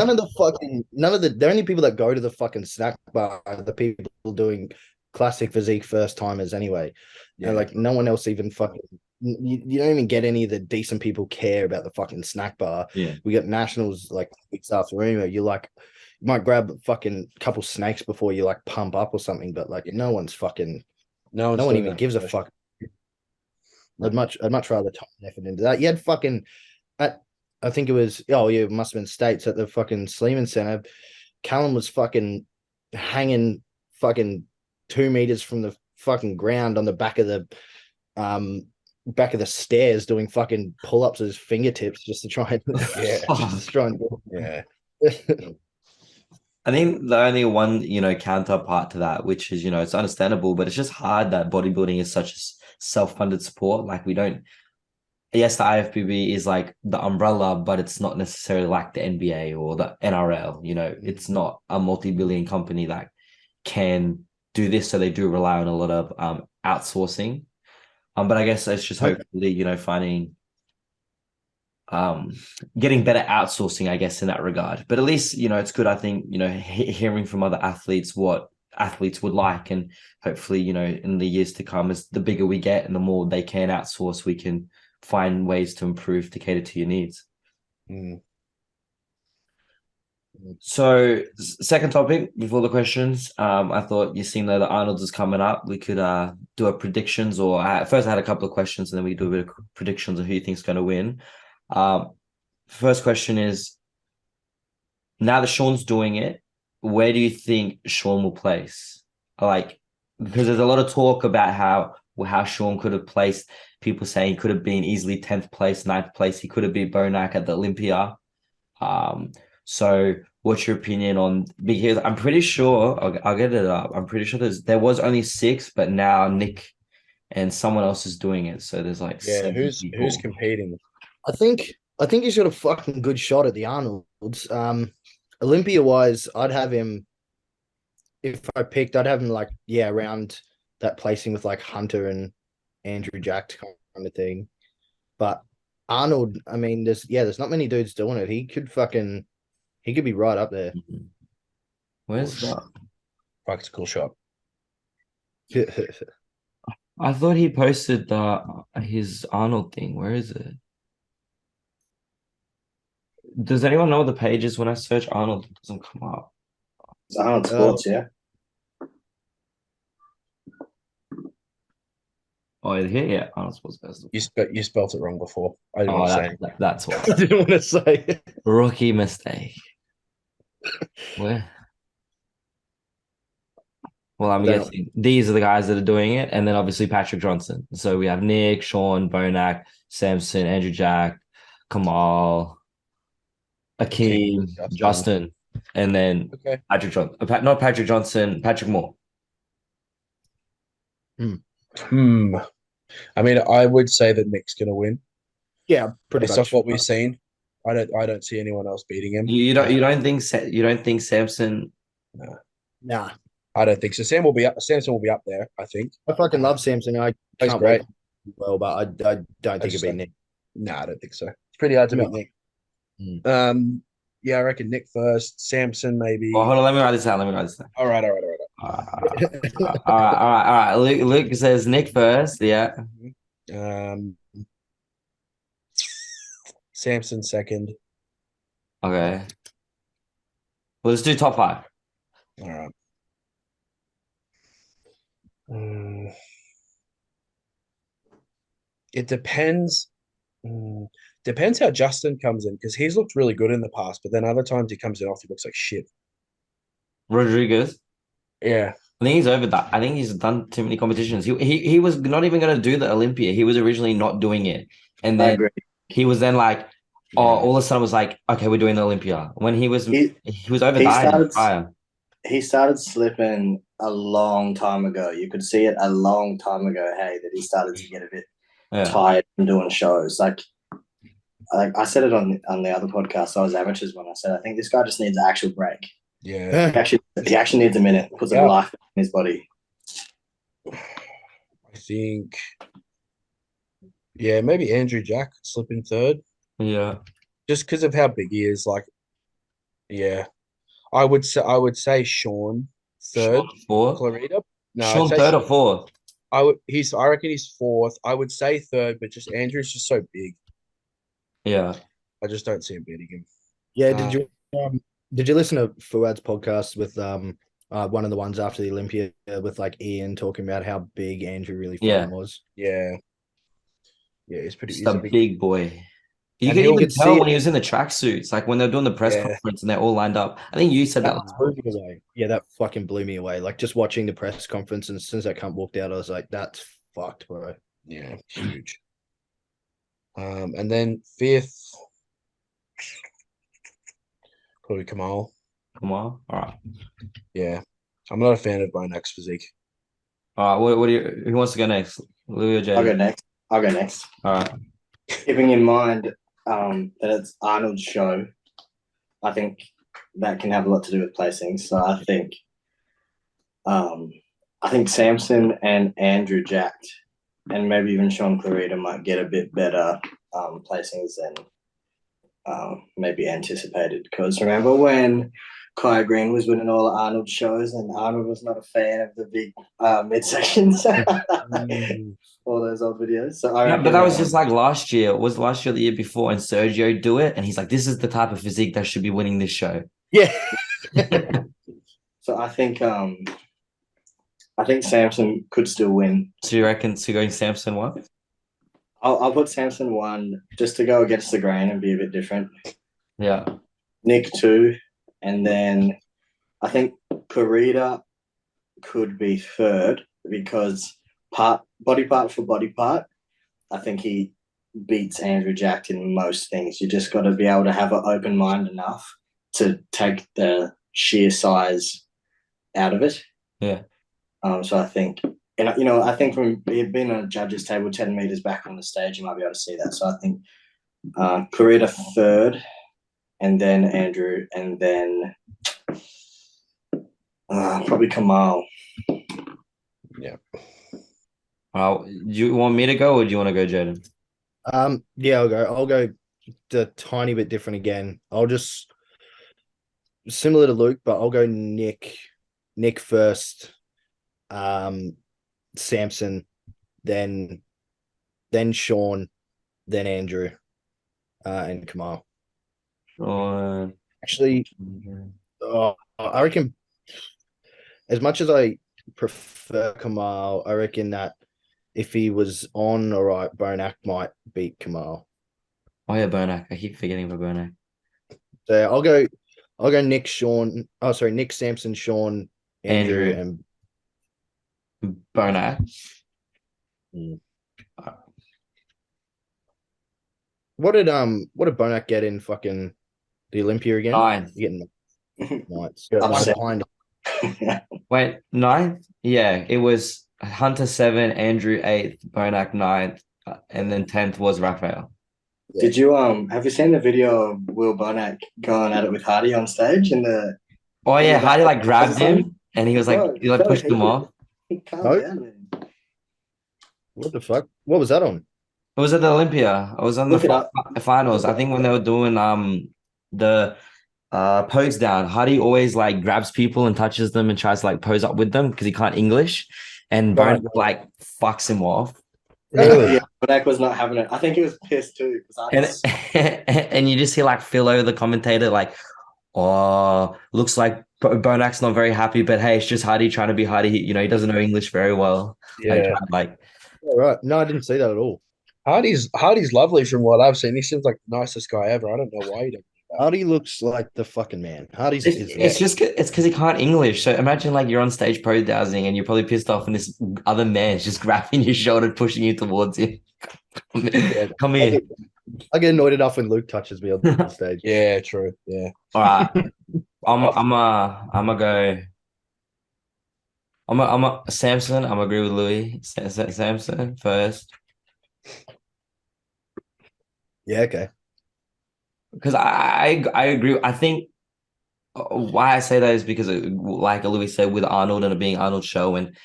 The only people that go to the fucking snack bar are the people doing classic physique first timers anyway. Yeah. And like no one else even fucking you don't even get any of the decent people care about the fucking snack bar. Yeah. We got nationals like weeks after you might grab a fucking couple snakes before you like pump up or something, but like no one even gives a fuck. I'd much rather time and effort into that. You had fucking I think it was it must have been States at the fucking Sleeman Center. Callum was fucking hanging fucking 2 meters from the fucking ground on the back of the stairs doing fucking pull-ups with his fingertips just to try and just to try and Yeah. I think the only one, counterpart to that, which is, it's understandable, but it's just hard that bodybuilding is such a self-funded sport. Like we don't, yes, the IFBB is like the umbrella, but it's not necessarily like the NBA or the NRL. It's not a multi-billion company that can do this. So they do rely on a lot of outsourcing. But I guess it's just hopefully, finding getting better outsourcing, I guess, in that regard. But at least, it's good, I think, hearing from other athletes what athletes would like. And hopefully, in the years to come, as the bigger we get and the more they can outsource, we can find ways to improve to cater to your needs. Mm. So, second topic before the questions, I thought you seen that the Arnold's is coming up. We could do a predictions, or first I had a couple of questions, and then we do a bit of predictions of who you think's going to win. First question is: now that Sean's doing it, where do you think Sean will place? Like, because there's a lot of talk about how Sean could have placed. People saying he could have been easily 10th place, 9th place. He could have been Bonac at the Olympia. So what's your opinion on, because I'm pretty sure I'll get it up. I'm pretty sure there was only 6, but now Nick and someone else is doing it. So there's like 7 who's people. competing? I think he's got a fucking good shot at the Arnolds. Olympia wise, I'd have him, if I picked, I'd have him like, around that placing with like Hunter and Andrew Jack kind of thing. But Arnold, I mean, there's not many dudes doing it. He could be right up there. Where's that? Practical shot. I thought he posted his Arnold thing. Where is it? Does anyone know what the page is? When I search Arnold, it doesn't come up. It's Arnold Sports, yeah. Oh, here, yeah, Arnold Sports Festival. You spelt it wrong before. I didn't want to say. That's what. I didn't want to say. Rookie mistake. Where? Well, I'm guessing these are the guys that are doing it, and then obviously Patrick Johnson. So we have Nick, Sean, Bonac, Samson, Andrew Jack, Kamal, Akeem, Justin, and then Patrick Johnson. Not Patrick Johnson, Patrick Moore. I mean, I would say that Nick's going to win. Yeah, pretty based much off what we've seen. I don't see anyone else beating him. You don't think Samson? No. Nah. I don't think so. Samson will be up there, I think. I fucking love Samson. I can't great. Well, but I don't think it'd be Nick. No, I don't think so. It's pretty hard to beat Nick. I reckon Nick first, Samson maybe. Well, hold on, let me write this down. All right. All right. Luke says Nick first. Yeah. Samson second. Okay. Well, let's do top 5. All right. It depends. Depends how Justin comes in, because he's looked really good in the past, but then other times he comes in off, he looks like shit. Rodriguez. Yeah. I think he's over that. I think he's done too many competitions. He was not even going to do the Olympia. He was originally not doing it, and then he was then like, all of a sudden was like, okay, we're doing the Olympia. When he was over that. He started slipping a long time ago. You could see it a long time ago. Hey, that he started to get a bit tired from doing shows. Like I said it on the other podcast. I was amateurs when I said I think this guy just needs an actual break. Yeah, he actually needs a minute. Put some life in his body. I think, maybe Andrew Jack could slip in third. Yeah, just because of how big he is. Like, I would say Sean third. Sean fourth. Clarita. No, Sean third or fourth. I reckon he's fourth. I would say third, but just Andrew's just so big. Yeah, I just don't see him beating him. Yeah, did you listen to Fuad's podcast with one of the ones after the Olympia with like Ian talking about how big Andrew really was? Yeah, he's pretty. He's a big boy. You And could he'll even get tell see when it. he was in the tracksuits, like when they're doing the press Yeah. conference and they're all lined up. I think you said that That last blew me away. Yeah, that fucking blew me away. Like just watching the press conference, and as soon as that cunt walked out, I was like, "That's fucked, bro." Yeah, huge. And then fifth, probably Kamal. Come on. All right. Yeah, I'm not a fan of Bonak's physique. All right. What do you who wants to go next? Louis or I'll go Jaden? next. I'll go next. All right. Keeping in mind that it's Arnold's show, I think that can have a lot to do with placing. So um, I think Samson and Andrew Jacked, and maybe even Sean Clarita might get a bit better placings than maybe anticipated. Because remember when Kai Green was winning all Arnold shows, and Arnold was not a fan of the big midsections. All those old videos. So I Yeah, but reckon that was just like last year. Was last year or the year before? And Sergio do it, and he's like, "This is the type of physique that should be winning this show." Yeah. so I think Samson could still win. So you reckon to going Samson what? I'll put Samson 1 just to go against the grain and be a bit different. Yeah. Nick 2, and then I think Clarita could be 3rd because body part for body part, I think he beats Andrew Jack in most things. You just got to be able to have an open mind enough to take the sheer size out of it. Yeah. So I think, and I think from being on a judges table 10 meters back on the stage, you might be able to see that. So I think Clarita 3rd, and then Andrew, and then probably Kamal. Yeah. Do you want me to go or do you want to go, Jaden? Yeah, I'll go the tiny bit different again. I'll just similar to Luke, but I'll go Nick first, Samson, then Sean, then Andrew, and Kamal. Sean. Actually, I reckon as much as I prefer Kamal, I reckon that if he was on, all right, Bonak might beat Kamal. Oh yeah, Bernak. I keep forgetting about Bernak. So I'll go Nick, Sean. Oh, sorry, Nick, Samson, Sean, Andrew, Andrew. and Bernak. what did Bonak get in fucking the Olympia again? 9. Getting nights. Upset. Behind. Wait, 9th? Yeah, it was Hunter 7, Andrew 8th, Bernak 9th, and then 10th was Raphael. Did you have you seen the video of Will Bonak going at it with Hardy on stage in the? Oh yeah, in the Hardy like back- grabbed him and he was like Bro, he like so pushed him heated. off. Calm No. down, man. What the fuck? What was that on? It was at the Olympia. I was on Look it the up. finals. I think when they were doing the pose down, Hardy always like grabs people and touches them and tries to like pose up with them because he can't English, and Right. Bone like fucks him off. Really? Yeah, Bonak was not having it. I think he was pissed too because And you just hear like Phil over the commentator like, oh, looks like Bonak's not very happy, but hey, it's just Hardy trying to be Hardy. He doesn't know English very well. Yeah. All right. No, I didn't see that at all. Hardy's lovely from what I've seen. He seems like the nicest guy ever. I don't know why he don't. Hardy looks like the fucking man. Hardy's It's just it's because he can't English. So imagine like you're on stage pro dowsing and you're probably pissed off, and this other man's just grabbing your shoulder, pushing you towards you. Come here. I get annoyed enough when Luke touches me on the stage. Yeah, true. Yeah. All right. I'm a go. I'm a Samson. I'm agree with Louis. Samson first Yeah, okay. because I agree. I think why I say that is because like Louis said with Arnold and it being Arnold's show and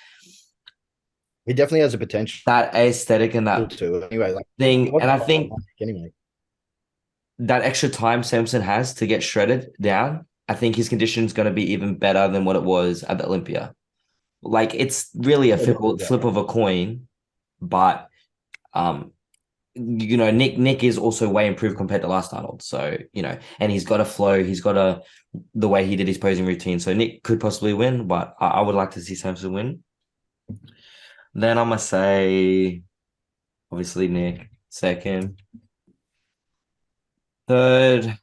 He definitely has a potential that aesthetic and that to anyway. Like thing, and I think anyway. that extra time Samson has to get shredded down, I think his condition is going to be even better than what it was at the Olympia. Like it's really a flip of a coin, but Nick is also way improved compared to last Arnold. So, and he's got a flow, he's got the way he did his posing routine. So Nick could possibly win, but I would like to see Samson win. Then I'm gonna say obviously Nick second. Third,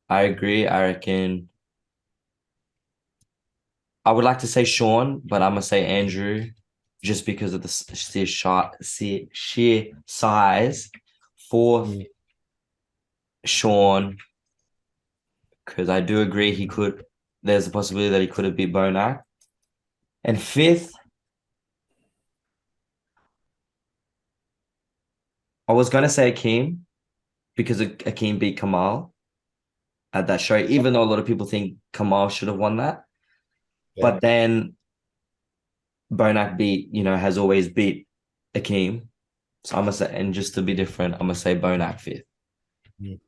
I agree. I reckon I would like to say Sean, but I'm gonna say Andrew, just because of the sheer size. Fourth, Mm. Sean, because I do agree he could. There's a possibility that he could have beat Bonac. And fifth, I was gonna say Akeem because Akeem beat Kamal at that show, even though a lot of people think Kamal should have won that. Yeah. But then Bonac has always beat Akeem. So I'm gonna say, and just to be different, I'm gonna say Bonac fifth. Mm.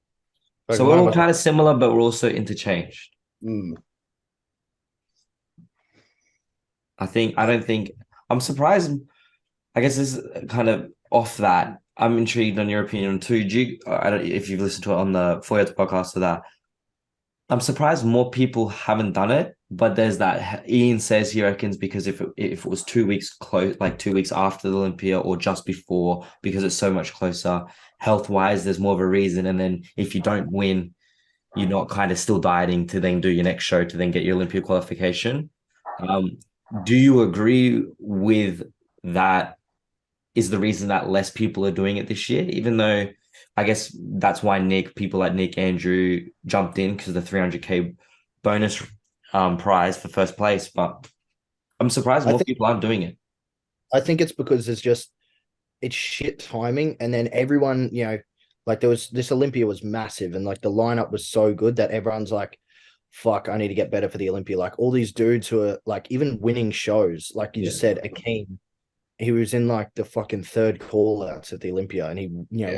So we're all kind of similar, but we're also interchanged. Mm. I don't think I'm surprised. I guess this is kind of off that. I'm intrigued on your opinion too. I don't if you've listened to it on the Foyer's podcast or that. I'm surprised more people haven't done it, but there's that Ian says he reckons because if it was 2 weeks close, like 2 weeks after the Olympia or just before, because it's so much closer, health wise, there's more of a reason. And then if you don't win, you're not kind of still dieting to then do your next show to then get your Olympia qualification. Um, do you agree with that? Is the reason that less people are doing it this year, even though I guess that's why people like Nick Andrew jumped in because of the 300K bonus prize for first place. But I'm surprised more people aren't doing it. I think it's because it's shit timing, and then everyone, like there was this Olympia was massive, and like the lineup was so good that everyone's like, "Fuck, I need to get better for the Olympia." Like all these dudes who are like even winning shows, like you just said, Akeem, he was in like the fucking third call outs at the Olympia, and he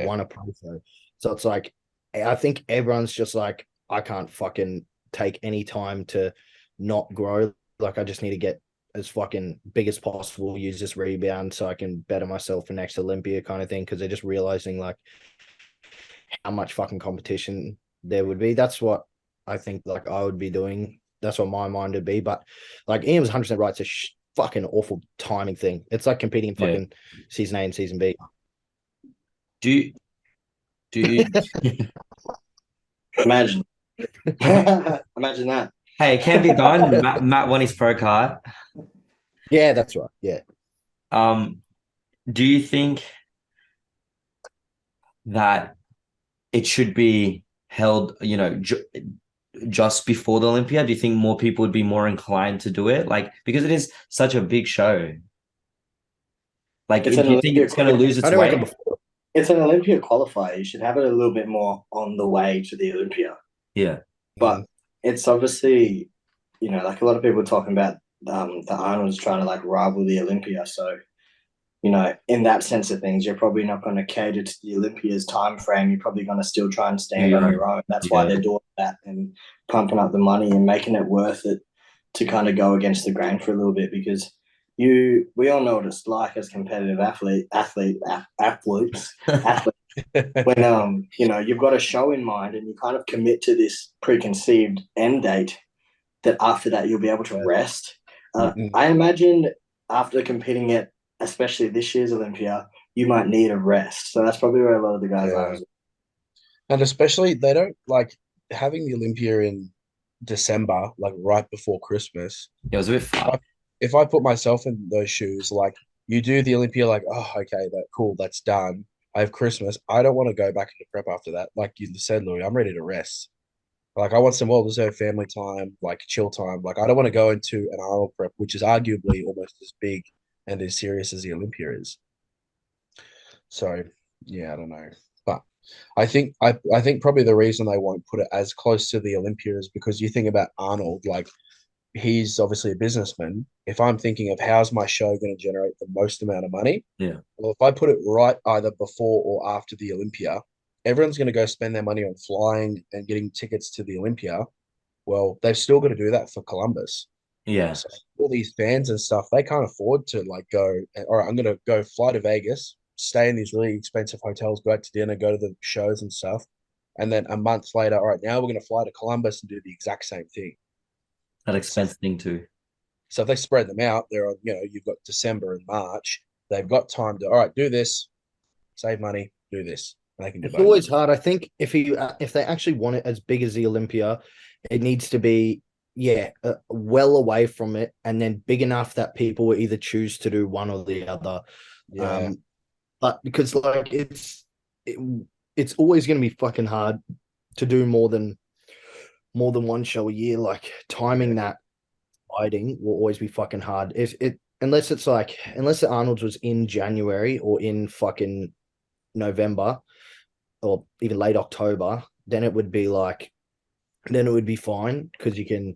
won a pro show. So it's like I think everyone's just like, I can't fucking take any time to not grow. Like I just need to get as fucking big as possible, use this rebound so I can better myself for next Olympia kind of thing. Cause they're just realizing like how much fucking competition there would be. That's what I think like I would be doing. That's what my mind would be. But like Ian was 100% right. It's a fucking awful timing thing. It's like competing in fucking season A and season B. Do you, do you Imagine. Imagine that. Hey, it can be done. Matt won his pro card. Yeah, that's right. Yeah. Do you think that it should be held, just before the Olympia? Do you think more people would be more inclined to do it? Like, because it is such a big show. Like, It's do an you think Olympia. it's going to lose its I don't reckon weight? before. It's an Olympia qualifier. You should have it a little bit more on the way to the Olympia. Yeah. But it's obviously, like a lot of people talking about the Arnold's trying to like rival the Olympia. So, in that sense of things, you're probably not going to cater to the Olympia's time frame. You're probably going to still try and stand on your own. That's why they're doing that and pumping up the money and making it worth it to kind of go against the grain for a little bit because we all know what it's like as competitive athletes when you've got a show in mind and you kind of commit to this preconceived end date that after that you'll be able to rest. I imagine after competing at especially this year's Olympia, you might need a rest. So that's probably where a lot of the guys are. And especially they don't like having the Olympia in December, like right before Christmas. It was a bit far. If I put myself in those shoes, like you do the Olympia, like, oh, okay, that's done. I have Christmas. I don't want to go back into prep after that. Like you said, Louis, I'm ready to rest. Like I want some well-deserved family time, like chill time. Like I don't want to go into an Arnold prep, which is arguably almost as big and as serious as the Olympia is. So yeah, I don't know. But I think probably the reason they won't put it as close to the Olympia is because you think about Arnold, like he's obviously a businessman. If I'm thinking of how's my show going to generate the most amount of money, well, if I put it right either before or after the Olympia, everyone's going to go spend their money on flying and getting tickets to the Olympia. Well, they've still got to do that for Columbus. Yeah. So all these fans and stuff, they can't afford to like go, all right, I'm going to go fly to Vegas, stay in these really expensive hotels, go out to dinner, go to the shows and stuff. And then a month later, all right, now we're going to fly to Columbus and do the exact same thing. That expense thing too. So if they spread them out, they're on, you've got December and March. They've got time to, all right, do this, save money, do this. And they can do It's both. always hard. I think if they actually want it as big as the Olympia, it needs to be well away from it, and then big enough that people will either choose to do one or the other. Yeah. But because like it's always going to be fucking hard to do more than one show a year. Like timing that fighting will always be fucking hard. If it unless the Arnold's was in January or in fucking November or even late October, then it would be fine because you can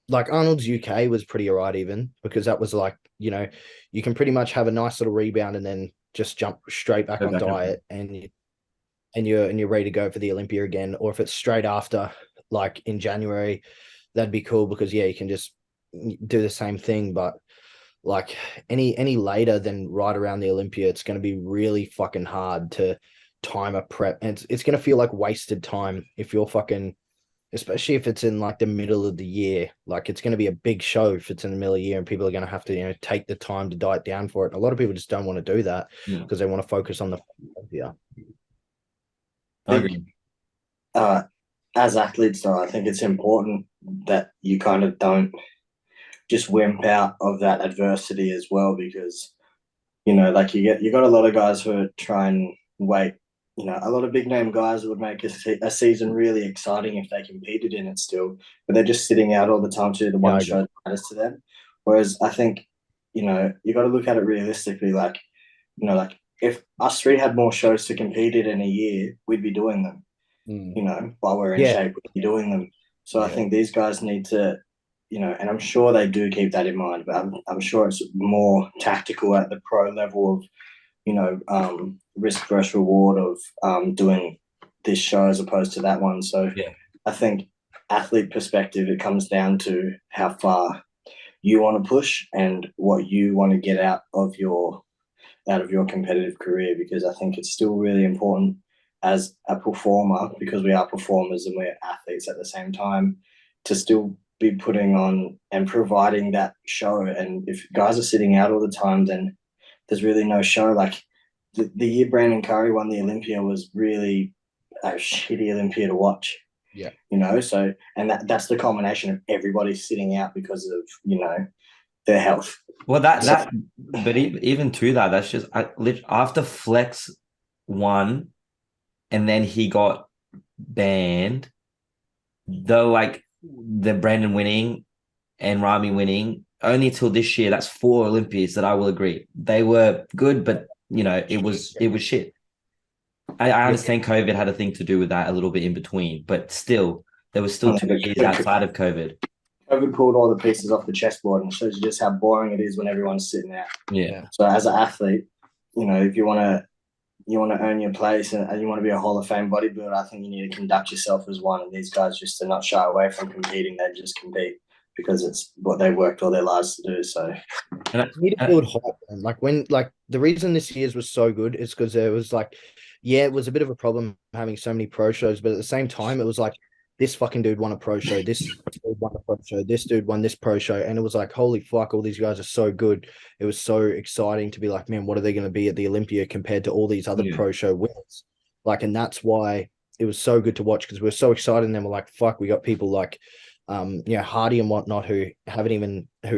like Arnold's UK was pretty alright even because that was like, you can pretty much have a nice little rebound and then just jump straight back on diet and you're ready to go for the Olympia again. Or if it's straight after, like in January, that'd be cool because you can just do the same thing. But like any later than right around the Olympia, it's going to be really fucking hard to time a prep, and it's going to feel like wasted time if you're fucking, especially if it's in like the middle of the year. Like it's going to be a big show if it's in the middle of the year, and people are going to have to take the time to diet down for it. A lot of people just don't want to do that because they want to focus on the Olympia. I agree. As athletes, though, I think it's important that you kind of don't just wimp out of that adversity as well, because like you got a lot of guys who try and wait. A lot of big name guys would make a season really exciting if they competed in it still, but they're just sitting out all the time to do the one show that matters to them. Whereas I think you got to look at it realistically. Like if us three had more shows to compete in a year, we'd be doing them. While we're in shape, we'd be doing them. So I think these guys need to, and I'm sure they do keep that in mind, but I'm sure it's more tactical at the pro level of, risk versus reward of doing this show as opposed to that one. So I think athlete perspective, it comes down to how far you want to push and what you want to get out of your competitive career, because I think it's still really important as a performer, because we are performers and we're athletes at the same time, to still be putting on and providing that show. And if guys are sitting out all the time, then there's really no show. Like the year Brandon Curry won the Olympia was really a shitty Olympia to watch. Yeah. So, and that's the culmination of everybody sitting out because of, their health. Well, but even to that, that's just after Flex won, and then he got banned. The Brandon winning and Rami winning only till this year. That's 4 Olympias that I will agree they were good, but it was shit. I understand COVID had a thing to do with that a little bit in between, but still there was still 2 years outside of COVID. COVID pulled all the pieces off the chessboard and shows you just how boring it is when everyone's sitting out. Yeah. So as an athlete, if you want to earn your place and you want to be a Hall of Fame bodybuilder, I think you need to conduct yourself as one. And these guys just are not shy away from competing. They just compete because it's what they worked all their lives to do. So you need to build hype. And the reason this year's was so good is because there was it was a bit of a problem having so many pro shows, but at the same time, it was like, this fucking dude won a pro show, this dude won a pro show, this dude won this pro show. And it was like, holy fuck, all these guys are so good. It was so exciting to be like, man, what are they going to be at the Olympia compared to all these other pro show winners? And that's why it was so good to watch, because we were so excited. And then we're like, fuck, we got people like, Hardy and whatnot who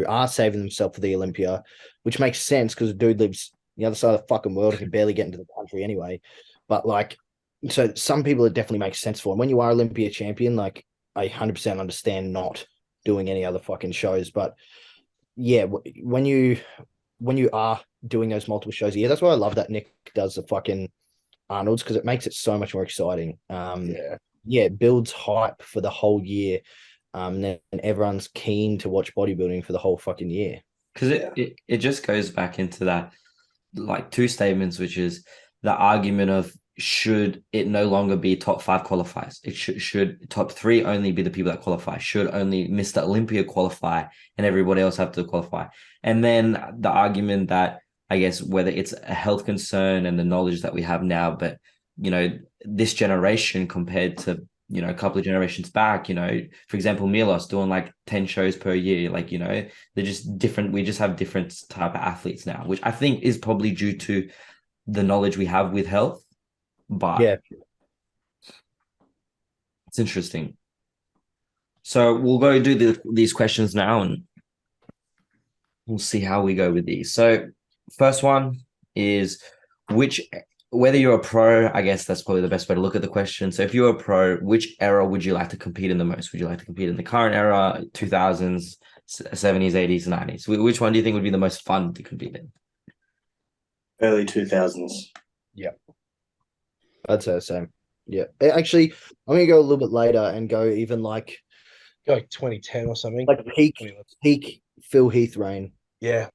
are saving themselves for the Olympia, which makes sense because the dude lives the other side of the fucking world and can barely get into the country anyway. But so some people it definitely makes sense for. And when you are Olympia champion, I 100% understand not doing any other fucking shows. But when you are doing those multiple shows, that's why I love that Nick does the fucking Arnold's, because it makes it so much more exciting. It builds hype for the whole year. And everyone's keen to watch bodybuilding for the whole fucking year. Because it just goes back into that 2 statements, which is the argument of, should it no longer be top 5 qualifiers? It should top 3 only be the people that qualify? Should only Mr. Olympia qualify and everybody else have to qualify? And then the argument that, I guess, whether it's a health concern and the knowledge that we have now, but this generation compared to a couple of generations back, for example, Milos doing 10 shows per year, they're just different. We just have different type of athletes now, which I think is probably due to the knowledge we have with health. but Yeah. it's interesting. So we'll go do these questions now, and we'll see how we go with these. So first one is which whether you're a pro, I guess that's probably the best way to look at the question. So if you're a pro, which era would you like to compete in the most? Would you like to compete in the current era, 2000s, 70s, 80s, 90s? Which one do you think would be the most fun to compete in? Early 2000s. I'd say the same. Yeah. Actually, I'm gonna go a little bit later and go even like Go like 2010 or something. peak Phil Heath reign. Yeah.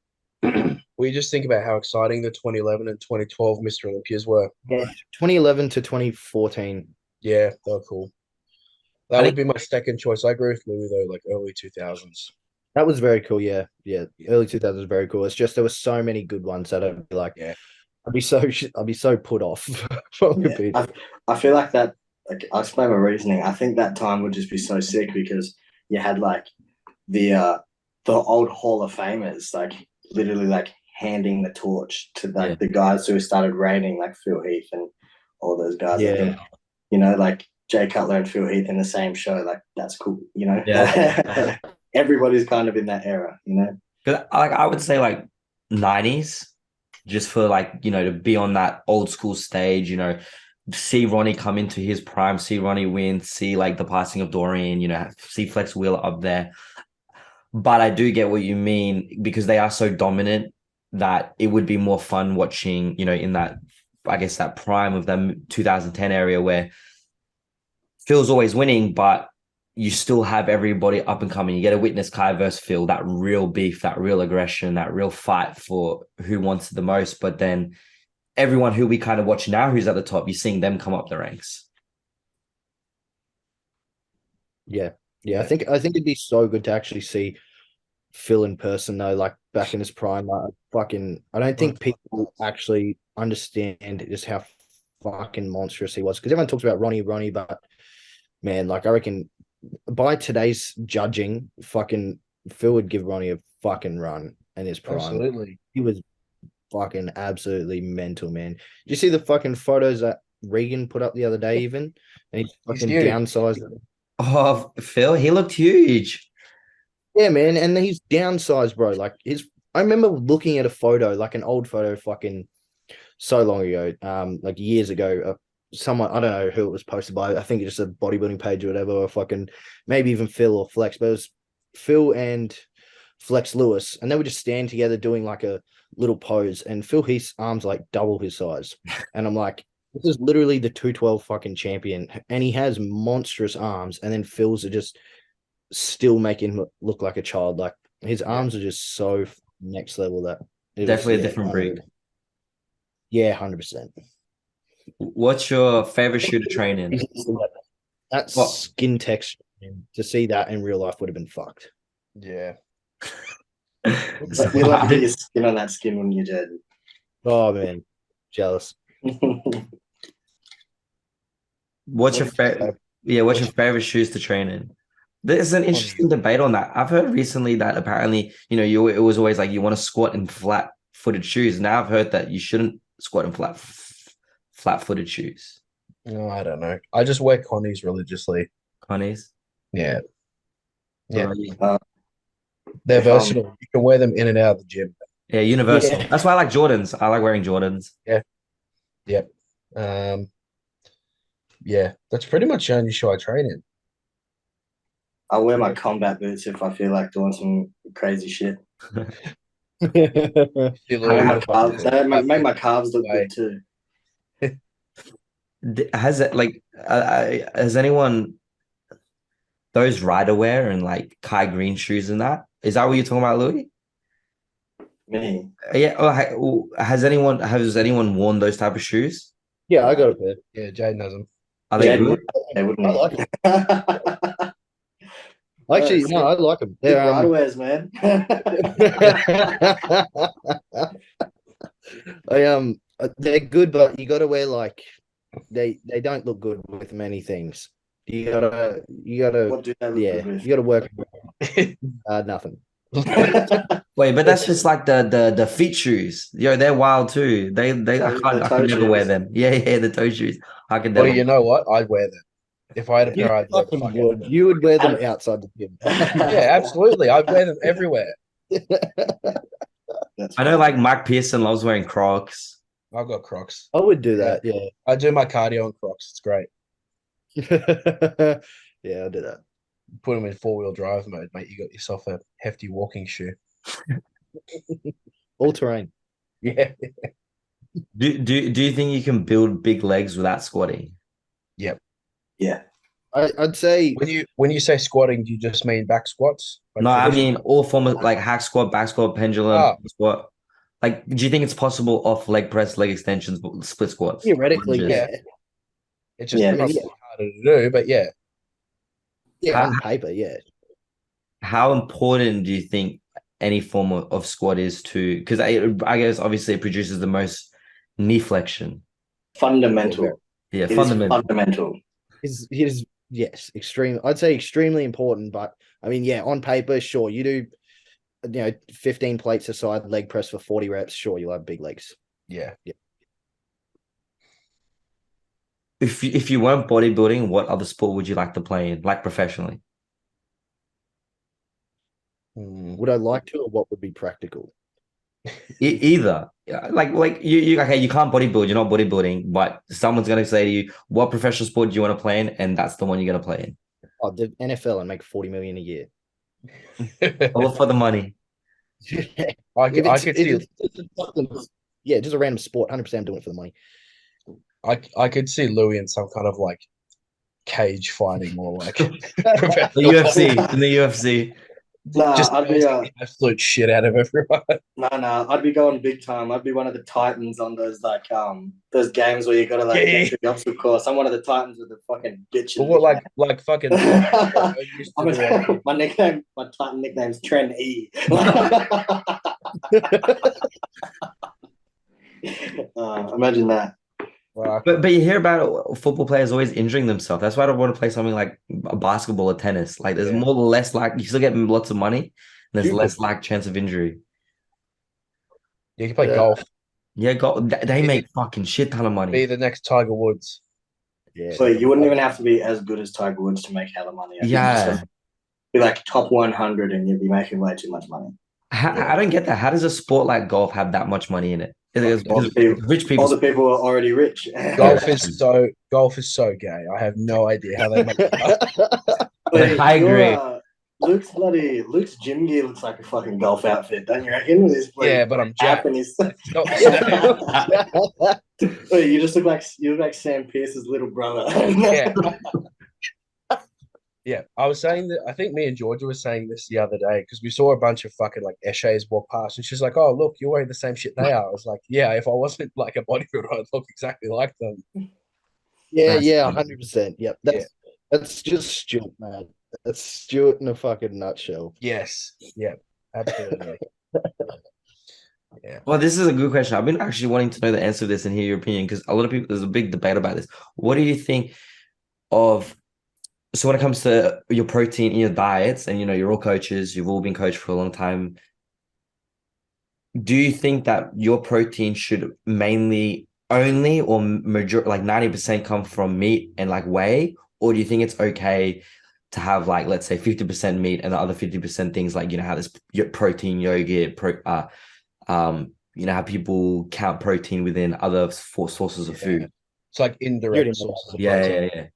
We just think about how exciting the 2011 and 2012 Mr. Olympias were. Yeah, 2011 to 2014. Yeah, they were cool. That would be my second choice. I agree with Louis though, like early 2000s. That was very cool. Yeah, yeah. Early 2000s was very cool. It's just there were so many good ones that I'd be like, Yeah. I'd be so put off from competing. I feel like that. Like, I'll explain my reasoning. I think that time would just be so sick because you had like the old Hall of Famers, like literally like handing the torch to the guys who started reigning, like Phil Heath and all those guys. I think, like Jay Cutler and Phil Heath in the same show, like that's cool, Yeah. Everybody's kind of in that era, Because like I would say like 90s, just for like, to be on that old school stage, see Ronnie come into his prime, see Ronnie win, see like the passing of Dorian, see Flex Wheeler up there. But I do get what you mean because they are so dominant that it would be more fun watching, in that, I guess, that prime of the 2010 area where Phil's always winning, but you still have everybody up and coming. You get to witness Kai versus Phil, that real beef, that real aggression, that real fight for who wants it the most. But then everyone who we kind of watch now who's at the top, you're seeing them come up the ranks. Yeah. I think it'd be so good to actually see Phil in person though, like back in his prime. I don't think people actually understand just how fucking monstrous he was. Because everyone talks about Ronnie, but man, like I reckon by today's judging, fucking Phil would give Ronnie a fucking run in his prime. Absolutely. He was fucking absolutely mental, man. Did you see the fucking photos that Regan put up the other day even? And he's fucking downsized. Oh, Phil, he looked huge. Yeah, man. And then he's downsized, bro. Like I remember looking at a photo, like an old photo fucking so long ago, like years ago, someone, I don't know who it was posted by. I think it's just a bodybuilding page or whatever, or fucking maybe even Phil or Flex, but it was Phil and Flex Lewis, and they would just stand together doing like a little pose, and Phil Heath's arms like double his size. And I'm like, this is literally the 212 fucking champion, and he has monstrous arms, and then Phil's are just still making him look like a child. Like his arms are just so next level that definitely a different breed. Yeah, 100%. What's your favorite shoe to train in? That skin texture, to see that in real life would have been fucked. Yeah. You'd like to get your skin on that skin when you're dead. Oh man, jealous. What's your favorite? Yeah, what's your favorite shoes to train in? There's an interesting debate on that. I've heard recently that apparently, it was always like you want to squat in flat-footed shoes. Now I've heard that you shouldn't squat in flat-footed shoes. No, I don't know. I just wear Connies religiously. Connies? Yeah. Yeah. Oh, they're versatile. You can wear them in and out of the gym. Yeah, universal. Yeah. That's why I like Jordans. I like wearing Jordans. Yeah. Yep. Yeah, that's pretty much the only shoe I train in. I'll wear my combat boots if I feel like doing some crazy shit. Make my calves look good too. Has anyone those rider wear and like Kai Green shoes and that? Is that what you're talking about, Louis? Me? Yeah. Has anyone worn those type of shoes? Yeah, I got a pair. Yeah, Jaiden has them. Are they good? They wouldn't. I like them. Actually, no, I like them. They're rider wears, man. They're good, but you got to wear like they don't look good with many things. You gotta What do they look good with? You gotta work. Nothing. Wait, but that's just like the feet shoes. Yo, they're wild too. I toe could never wear shoes. them. Yeah, the toe shoes. I could Well, never. you know what? I'd wear them. If I had a You pair, I'd wear the fucking fuck out of would. them. You would wear them And- outside the gym. Yeah, absolutely. I'd wear them everywhere. That's I know, funny. like Mike Pearson loves wearing Crocs. I've got Crocs. I would do Yeah. that. Yeah. I do my cardio on Crocs. It's great. Yeah, I'll do that. Put them in 4-wheel drive mode, mate. You got yourself a hefty walking shoe. All terrain. Yeah. Do you think you can build big legs without squatting? Yep. Yeah. I'd say When you say squatting, do you just mean back squats? Like No, I traditional- mean all form of like hack squat, back squat, pendulum, Ah. squat. Like, do you think it's possible off leg press, leg extensions, split squats? theoretically, Lunges? yeah. it's just Yeah. probably harder to do, but yeah. Yeah, How- on paper, yeah. How important do you think any form of squat is to? Because I guess obviously it produces the most knee flexion. Fundamental. Yeah, It is fundamental. fundamental. Is yes, extreme. I'd say extremely important, but I mean, yeah, on paper, sure, you do, 15 plates aside, leg press for 40 reps, sure, you'll have big legs. Yeah. If you weren't bodybuilding, what other sport would you like to play in, like professionally? Would I like to, or what would be practical? Either. Yeah, like you okay, you can't bodybuild, you're not bodybuilding, but someone's gonna say to you, what professional sport do you want to play in? And that's the one you're gonna play in. Oh, the NFL and make 40 million a year. All for the money. I could see yeah, just a random sport. 100% doing it for the money. I could see Louis in some kind of like cage fighting or like The professional UFC, in the UFC. Nah, just I'd be the absolute shit out of everyone. I'd be going big time. I'd be one of the titans on those those games where you gotta like Yeah. get through the obstacle course. I'm one of the titans with the fucking bitches. But what like fucking used to do my titan nickname's Trent E. Imagine that. But you hear about it, football players always injuring themselves. That's why I don't want to play something like basketball or tennis. Like there's Yeah. more or less like you still get lots of money, and there's Super. less like chance of injury. you can play Yeah. golf. Yeah, they make fucking shit ton of Be money. the next Tiger Woods. Yeah. So you wouldn't even have to be as good as Tiger Woods to make hella money. I think you just Yeah. have to be like top 100 and you'd be making way too much money. I don't get that. How does a sport like golf have that much money in it? It's All the people, rich all people. the people are already rich. Golf is so gay. I have no idea how they make it up. Wait, I agree. Luke's gym gear looks like a fucking golf outfit, don't you reckon? With his Yeah, but I'm cap jacked. and his. It's not the same. Wait, you just look like Sam Pierce's little brother. Yeah. Yeah, I was saying that. I think me and Georgia were saying this the other day because we saw a bunch of fucking like Eshays walk past, and she's like, "Oh, look, you're wearing the same shit they are." I was like, "Yeah, if I wasn't like a bodybuilder, I'd look exactly like them." Yeah, That's yeah, funny. 100%. Yep. That's just Stuart, man. That's Stuart in a fucking nutshell. Yes, yeah, absolutely. Yeah, Well, this is a good question. I've been actually wanting to know the answer to this and hear your opinion because a lot of people, there's a big debate about this. What do you think of, so when it comes to your protein in your diets, and you're all coaches, you've all been coached for a long time. Do you think that your protein should mainly only or major like 90% come from meat and like whey? Or do you think it's okay to have like, let's say 50% meat and the other 50% things like, how there's protein yogurt, how people count protein within other sources of food? it's like indirect sources of protein. Yeah.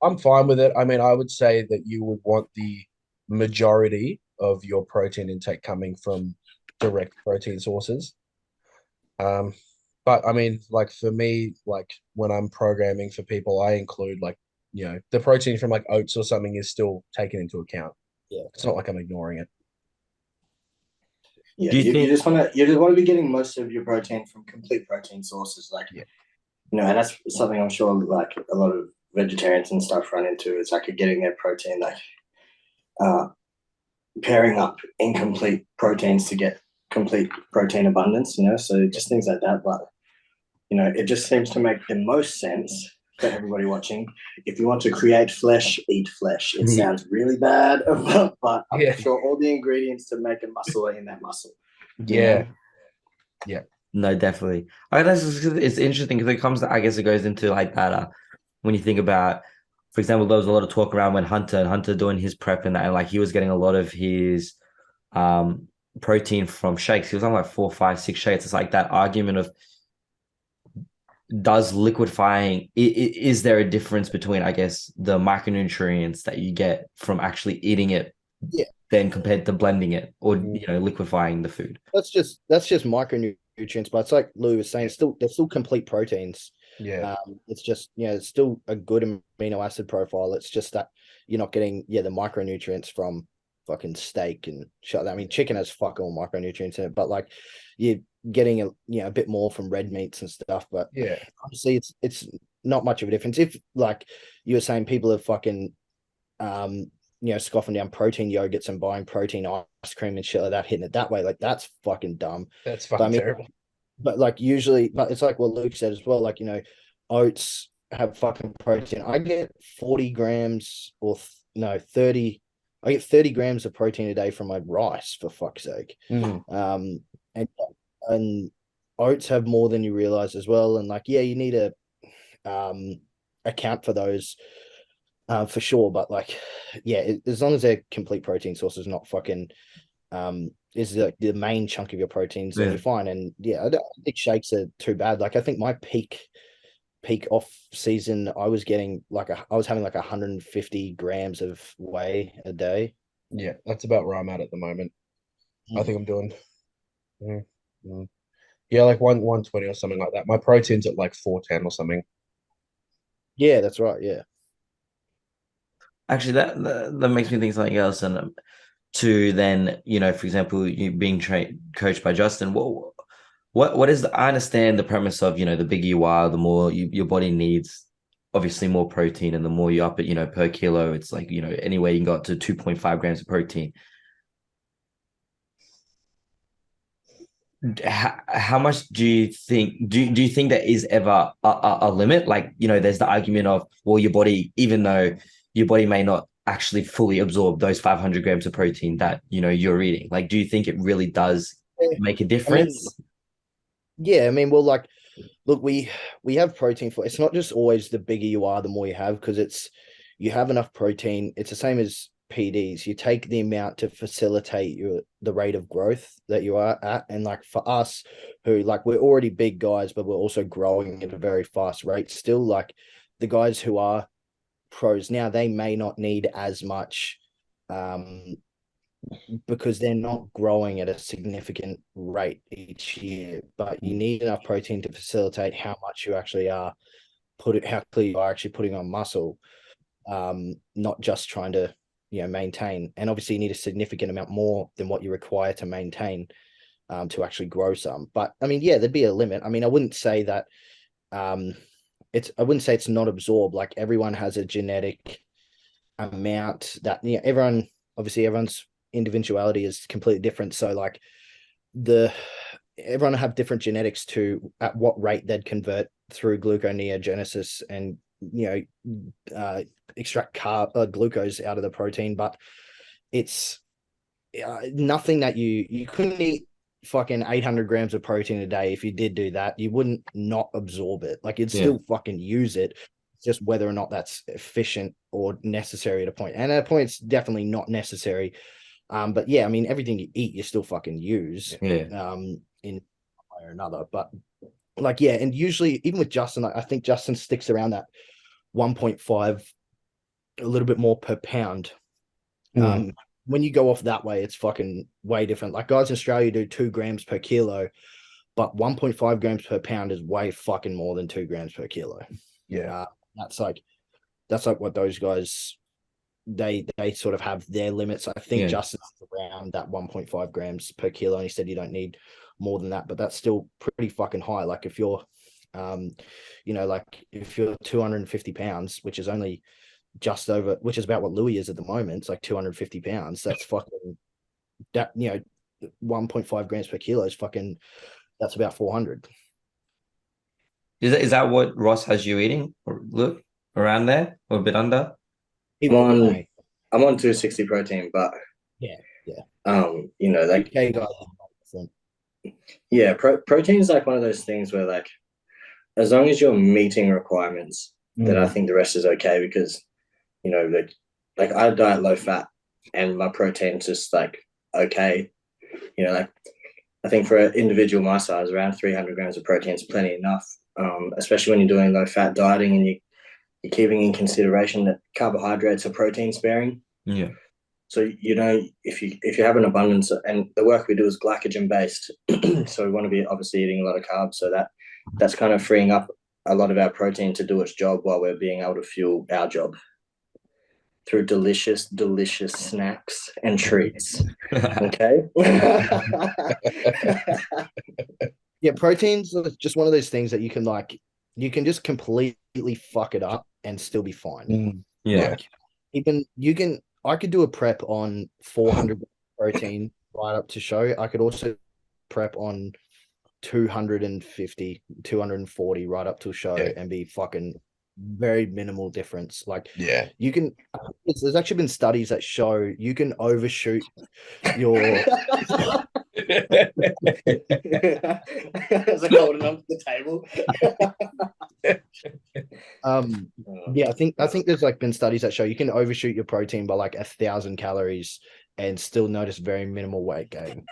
I'm fine with it. I mean, I would say that you would want the majority of your protein intake coming from direct protein sources. But I mean, like for me, like when I'm programming for people, I include like, the protein from like oats or something is still taken into account. Yeah. It's not like I'm ignoring it. Yeah, Do you think- you just want to be getting most of your protein from complete protein sources, like Yeah. and that's something I'm sure like a lot of vegetarians and stuff run into. It's like getting their protein, like pairing up incomplete proteins to get complete protein abundance. So just things like that. But it just seems to make the most sense for everybody watching. If you want to create flesh, eat flesh. It Yeah. sounds really bad, but I'm Yeah. sure all the ingredients to make a muscle are in that muscle. Yeah. No, definitely. I guess it's interesting because it comes to, I guess it goes into like that when you think about, for example, there was a lot of talk around when Hunter doing his prep and that, and like he was getting a lot of his um protein from shakes. He was on like 4, 5, 6 shakes. It's like that argument of does liquefying is there a difference between, I guess, the micronutrients that you get from actually eating it Yeah. then compared to blending it or liquefying the food? That's just micronutrients, but it's like Lou was saying, they're still complete proteins. Yeah. It's just it's still a good amino acid profile. It's just that you're not getting the micronutrients from fucking steak and shit. I mean, chicken has fuck all micronutrients in it, but like you're getting a bit more from red meats and stuff. But Yeah. obviously, it's not much of a difference. If like you were saying, people are fucking scoffing down protein yogurts and buying protein ice cream and shit like that, hitting it that way, like that's fucking dumb. That's fucking terrible. But like usually, but it's like what Luke said as well, like, oats have fucking protein. I get 40 grams or 30. I get 30 grams of protein a day from my rice, for fuck's sake. Mm. And oats have more than you realize as well. And like, you need to account for those for sure. But like, as long as they're complete protein sources, not fucking is like the main chunk of your proteins, then you're fine. And I don't think shakes are too bad. Like I think my peak off season, I was getting I was having like 150 grams of whey a day. Yeah, that's about where I'm at the moment. I think I'm doing like 120 or something like that. My protein's at like 410 or something. Yeah, that's right. Yeah. Actually, that makes me think something else. And to then, for example, you being coached by Justin, what is I understand the premise of, the bigger you are, the more your body needs obviously more protein, and the more you up it, per kilo, it's like, anywhere you can go up to 2.5 grams of protein. How much do you think do you think there is ever a limit? Like, there's the argument of, well, your body, even though your body may not actually fully absorb those 500 grams of protein that you're eating, like, do you think it really does make a difference? I mean, well, like, look, we have protein for, it's not just always the bigger you are, the more you have, because you have enough protein. It's the same as PDs. You take the amount to facilitate the rate of growth that you are at. And like for us, who like we're already big guys, but we're also growing at a very fast rate still, like the guys who are pros now, they may not need as much because they're not growing at a significant rate each year, but you need enough protein to facilitate how much you actually are how clear you are actually putting on muscle, not just trying to maintain. And obviously you need a significant amount more than what you require to maintain to actually grow some. But I mean, there'd be a limit. I mean, I wouldn't say that I wouldn't say it's not absorbed. Like everyone has a genetic amount that everyone's individuality is completely different. So like everyone have different genetics to at what rate they'd convert through gluconeogenesis and extract glucose out of the protein. But it's nothing that you couldn't eat fucking 800 grams of protein a day. If you did do that, you wouldn't not absorb it. Like you'd still fucking use it. It's just whether or not that's efficient or necessary at a point. And at a point, it's definitely not necessary. But I mean, everything you eat, you still fucking use. In one way or another. But like, and usually even with Justin, I think Justin sticks around that 1.5, a little bit more per pound. When you go off that way, it's fucking way different. Like guys in Australia do 2 grams per kilo, but 1.5 grams per pound is way fucking more than 2 grams per kilo. That's like what those guys they sort of have their limits. I think Justin's around that 1.5 grams per kilo, and he said you don't need more than that, but that's still pretty fucking high. Like if you're like if you're 250 pounds, which is only just over, which is about what Louis is at the moment, it's like 250 pounds. That's fucking that 1.5 grams per kilo is fucking, that's about 400. Is that what Ross has you eating? Or look around there or a bit under? I'm on I'm on 260 protein, but Yeah, yeah. like UK guys are different. yeah, protein is like one of those things where like as long as you're meeting requirements, then I think the rest is okay because like I diet low fat and my protein's just like okay. Like I think for an individual my size, around 300 grams of protein is plenty enough. Especially when you're doing low fat dieting and you're keeping in consideration that carbohydrates are protein sparing. Yeah. So if you have an abundance, and the work we do is glycogen based, so we want to be obviously eating a lot of carbs, so that's kind of freeing up a lot of our protein to do its job while we're being able to fuel our job through delicious, delicious snacks and treats. Okay. Yeah, proteins are just one of those things that you can just completely fuck it up and still be fine. Yeah. I could do a prep on 400 protein right up to show. I could also prep on 250, 240 right up to show and be fucking very minimal difference. Like you can there's actually been studies that show you can overshoot your As like holding onto the table. I think there's like been studies that show you can overshoot your protein by like 1,000 calories and still notice very minimal weight gain.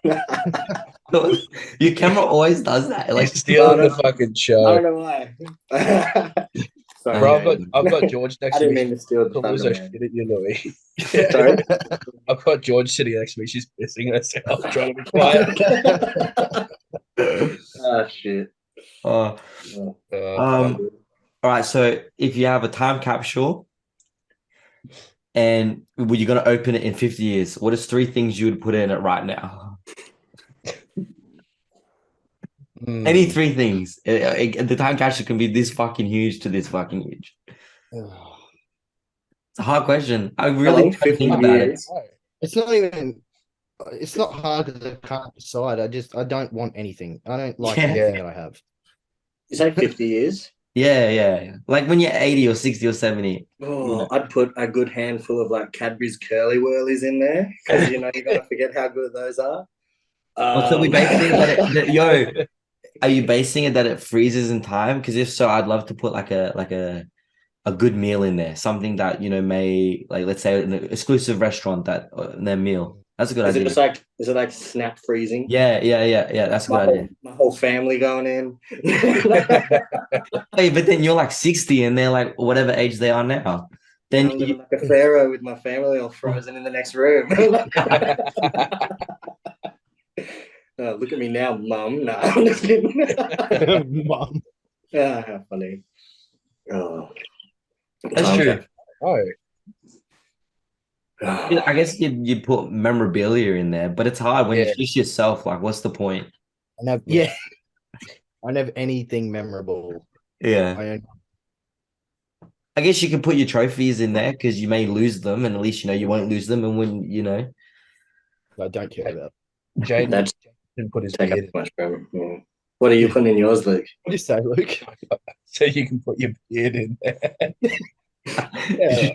Your camera always does that. Like stealing the fucking show. I don't know why. Sorry, bro, I've got George next I to didn't me. mean to steal the To lose her thunder, shit at you, Louis. Sorry. I've got George sitting next to me. She's pissing herself, trying to be quiet. Ah, shit. all right, so if you have a time capsule and you're gonna open it in 50 years, what is 3 things you would put in it right now? Any 3 things. The time capsule can be this fucking huge to this fucking huge. It's a hard question. I really can't think about it. It's not hard because I can't decide. I don't want anything. I don't like anything that I have. You say 50 years? Yeah. Like when you're 80 or 60 or 70. Oh, I'd put a good handful of like Cadbury's Curly Whirlies in there because you're gonna forget how good those are. So we basing that are you basing it that it freezes in time? Because if so, I'd love to put like a good meal in there, something that may, like, let's say an exclusive restaurant that their meal. That's a good idea. Is it like snap freezing? Yeah. That's a good idea. My whole family going in. Hey, but then you're like 60 and they're like whatever age they are now. Then I'm living like a pharaoh with my family all frozen in the next room. Look at me now, Mum. No, I'm just kidding. Mom. How funny. Oh, that's true. Oh. I guess you put memorabilia in there, but it's hard when it's just yourself. Like, what's the point? I don't have anything memorable. Yeah. I guess you can put your trophies in there because you may lose them, and at least you won't lose them, and when I don't care about. Jaiden didn't put his take beard up much room. Yeah. What are you putting in yours, Luke? What do you say, Luke? so you can put your beard in there. Yeah.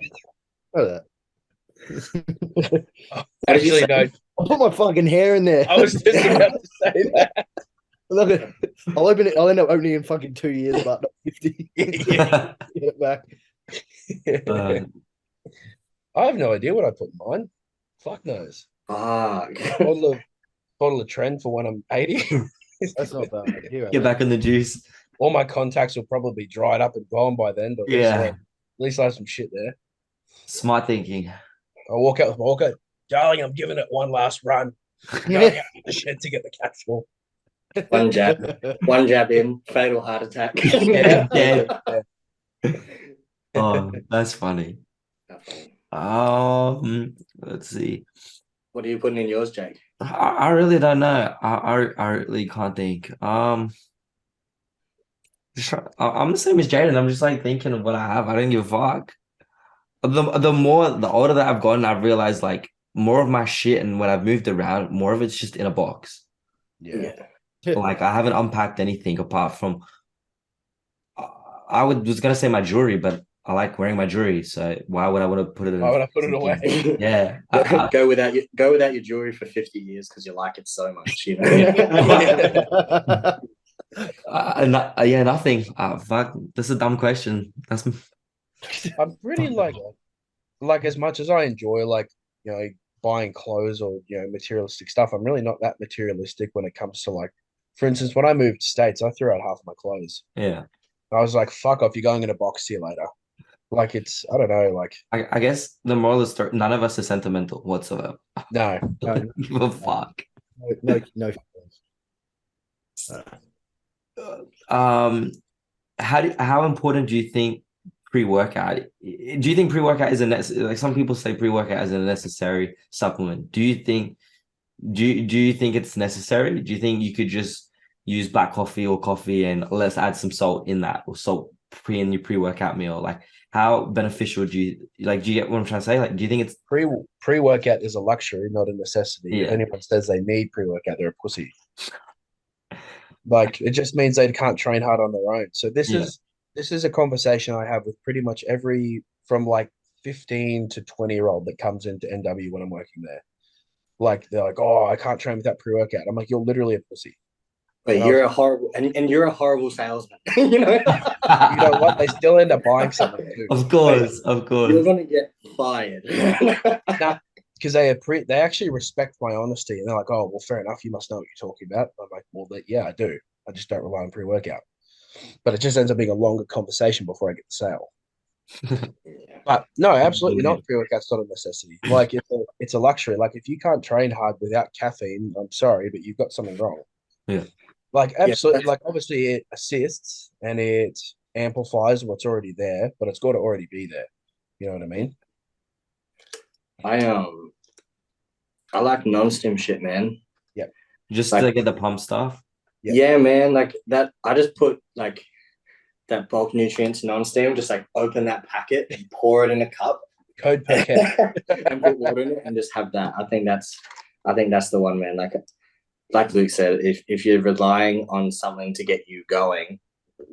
Actually, no. I'll put my fucking hair in there. I was just about to say that. Look, I'll open it. I'll end up opening it in fucking 2 years, but not 50. Get it back. I have no idea what I put in mine. Fuck knows. Bottle of Trend for when I'm 80. That's not bad. Get back in the juice. All my contacts will probably be dried up and gone by then, but at least I have some shit there. Smart thinking. I walk out with Walker. Darling, I'm giving it one last run. Going out the shed to get the capsule. One jab in, fatal heart attack. Yeah. Oh, that's funny. Let's see. What are you putting in yours, Jake? I really don't know. I really can't think. I'm the same as Jaiden. I'm just like thinking of what I have. I don't give a fuck. The older that I've gotten, I've realized like more of my shit, and when I've moved around, more of it's just in a box. Yeah. Like I haven't unpacked anything apart from was gonna say my jewelry, but I like wearing my jewelry, so why would I want to put it Why in would I put it something? away? Yeah, Go without your jewelry for 50 years because you like it so much, you know. yeah, nothing. Fuck, this is a dumb question. That's I'm pretty like as much as I enjoy buying clothes or materialistic stuff, I'm really not that materialistic when it comes to like, for instance, when I moved to States, I threw out half of my clothes. yeah. I was like, fuck off, you're going in a box, see you later. Like I don't know, like I guess the moral of the story, none of us are sentimental whatsoever. no. No, Give a fuck. no. Um, how important do you think pre-workout? Do you think pre-workout is like some people say pre-workout is a necessary supplement? Do you think it's necessary? Do you think you could just use black coffee or coffee and let's add some salt in that or salt in your pre-workout meal? Like how beneficial do you get what I'm trying to say? Like, do you think it's Pre-workout is a luxury, not a necessity. If yeah, anyone says they need pre-workout, they're a pussy. Like it just means they can't train hard on their own. So yeah, this is a conversation I have with pretty much every from like 15 to 20-year-old that comes into NW when I'm working there. Like they're like, oh, I can't train without pre-workout. I'm like, you're literally a pussy. But And I was you're a horrible and you're a horrible salesman. You know, you know what? They still end up buying something too. of course, of you're course. gonna get fired. Nah, because they actually respect my honesty and they're like, oh, well, fair enough. You must know what you're talking about. I'm like, well, yeah, I do. I just don't rely on pre-workout. But it just ends up being a longer conversation before I get the sale. But no, absolutely not. Pre-workout's not a necessity. Like it's a luxury. Like if you can't train hard without caffeine, I'm sorry, but you've got something wrong. Yeah. Like Yeah, absolutely, like obviously it assists and it amplifies what's already there, but it's got to already be there. You know what I mean? I like non-stim shit, man. Yeah. Just Like to get the pump stuff. yeah, man. Like that. I just put like that bulk nutrients non-stim. Just like open that packet and pour it in a cup Code Perkett. and put water in it and just have that. I think that's the one, man. Like Luke said, if you're relying on something to get you going,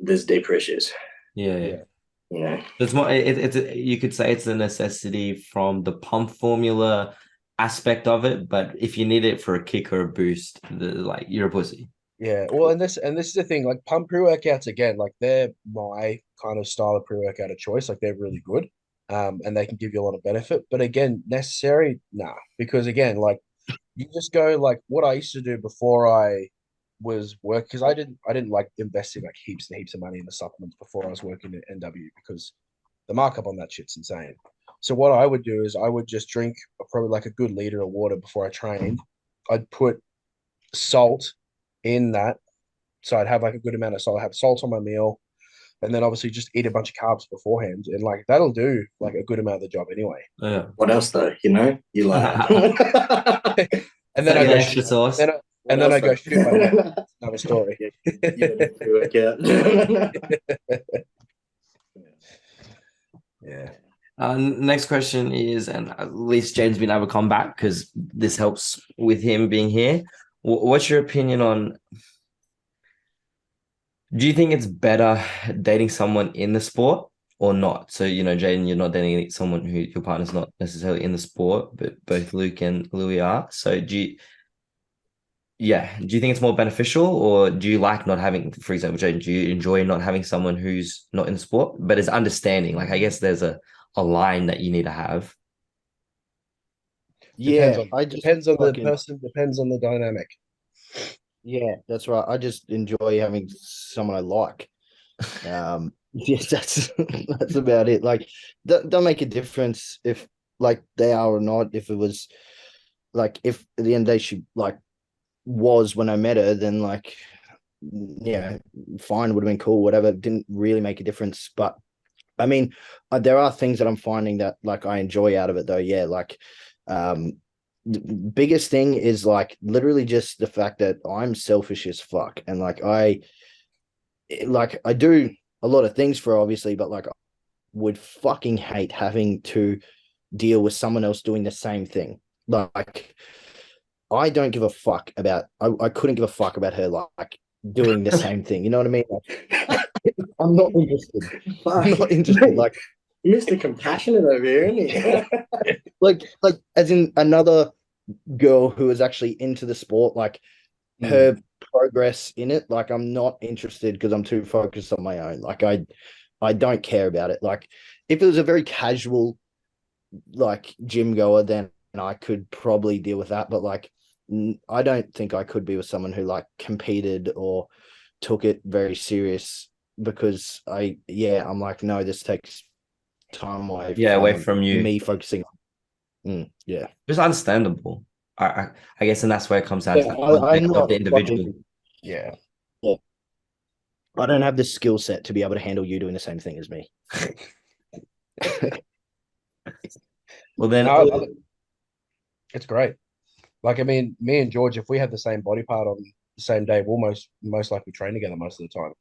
there's deeper issues. Yeah, yeah. Yeah. You know. It's more. You could say it's a necessity from the pump formula aspect of it, but if you need it for a kick or a boost, like you're a pussy. Yeah, well, and this is the thing, like pump pre-workouts again, like they're my kind of style of pre-workout of choice. Like they're really good, and they can give you a lot of benefit. But again, necessary, nah, because again, like you just go like what I used to do before I was work because I didn't like investing like heaps and heaps of money in the supplements before I was working at NW because the markup on that shit's insane. So what I would do is I would just drink probably like a good liter of water before I trained. I'd put salt in that. So I'd have like a good amount of salt. I have salt on my meal, and then obviously just eat a bunch of carbs beforehand, and like that'll do like a good amount of the job anyway. Yeah. What else though? You know, you like. And then So I get go extra shoot. sauce. And then I go shoot my neck. Another story. Yeah. Next question is, and at least James been able to come back because this helps with him being here. What's your opinion on? Do you think it's better dating someone in the sport or not? So, Jaden, you're not dating someone who your partner's not necessarily in the sport, but both Luke and Louis are. So, do you think it's more beneficial or do you like not having, for example, Jaden, do you enjoy not having someone who's not in the sport, but is understanding? Like, I guess there's a line that you need to have. Yeah, I just Depends on the fucking person, depends on the dynamic. yeah, that's right. I just enjoy having someone I like. Yes, that's about it. Like, don't make a difference if like they are or not. If it was like if at the end of the day she like was when I met her, then like yeah, fine, would have been cool, whatever. It didn't really make a difference. But I mean, there are things that I'm finding that like I enjoy out of it though. Yeah, like the biggest thing is like literally just the fact that I'm selfish as fuck. And I do a lot of things for her, obviously, but like I would fucking hate having to deal with someone else doing the same thing. Like I don't give a fuck about I couldn't give a fuck about her like doing the same thing. You know what I mean? Like, I'm not interested. I'm Fuck. not interested. Like, Mr. Compassionate over here, isn't he? like as in another girl who is actually into the sport, like her progress in it. Like, I'm not interested because I'm too focused on my own. Like, I don't care about it. Like, if it was a very casual like gym goer, then I could probably deal with that. But like, I don't think I could be with someone who like competed or took it very serious because I'm like, no, this takes time away Yeah, away from from you. me focusing on. Yeah. It's understandable. I guess, and that's where it comes down Yeah, to the I'm context of not the individual. fucking, Yeah. yeah. I don't have the skill set to be able to handle you doing the same thing as me. Well, then, No, I love it. It's great. Like, I mean, me and George, if we have the same body part on the same day, we'll most likely train together most of the time.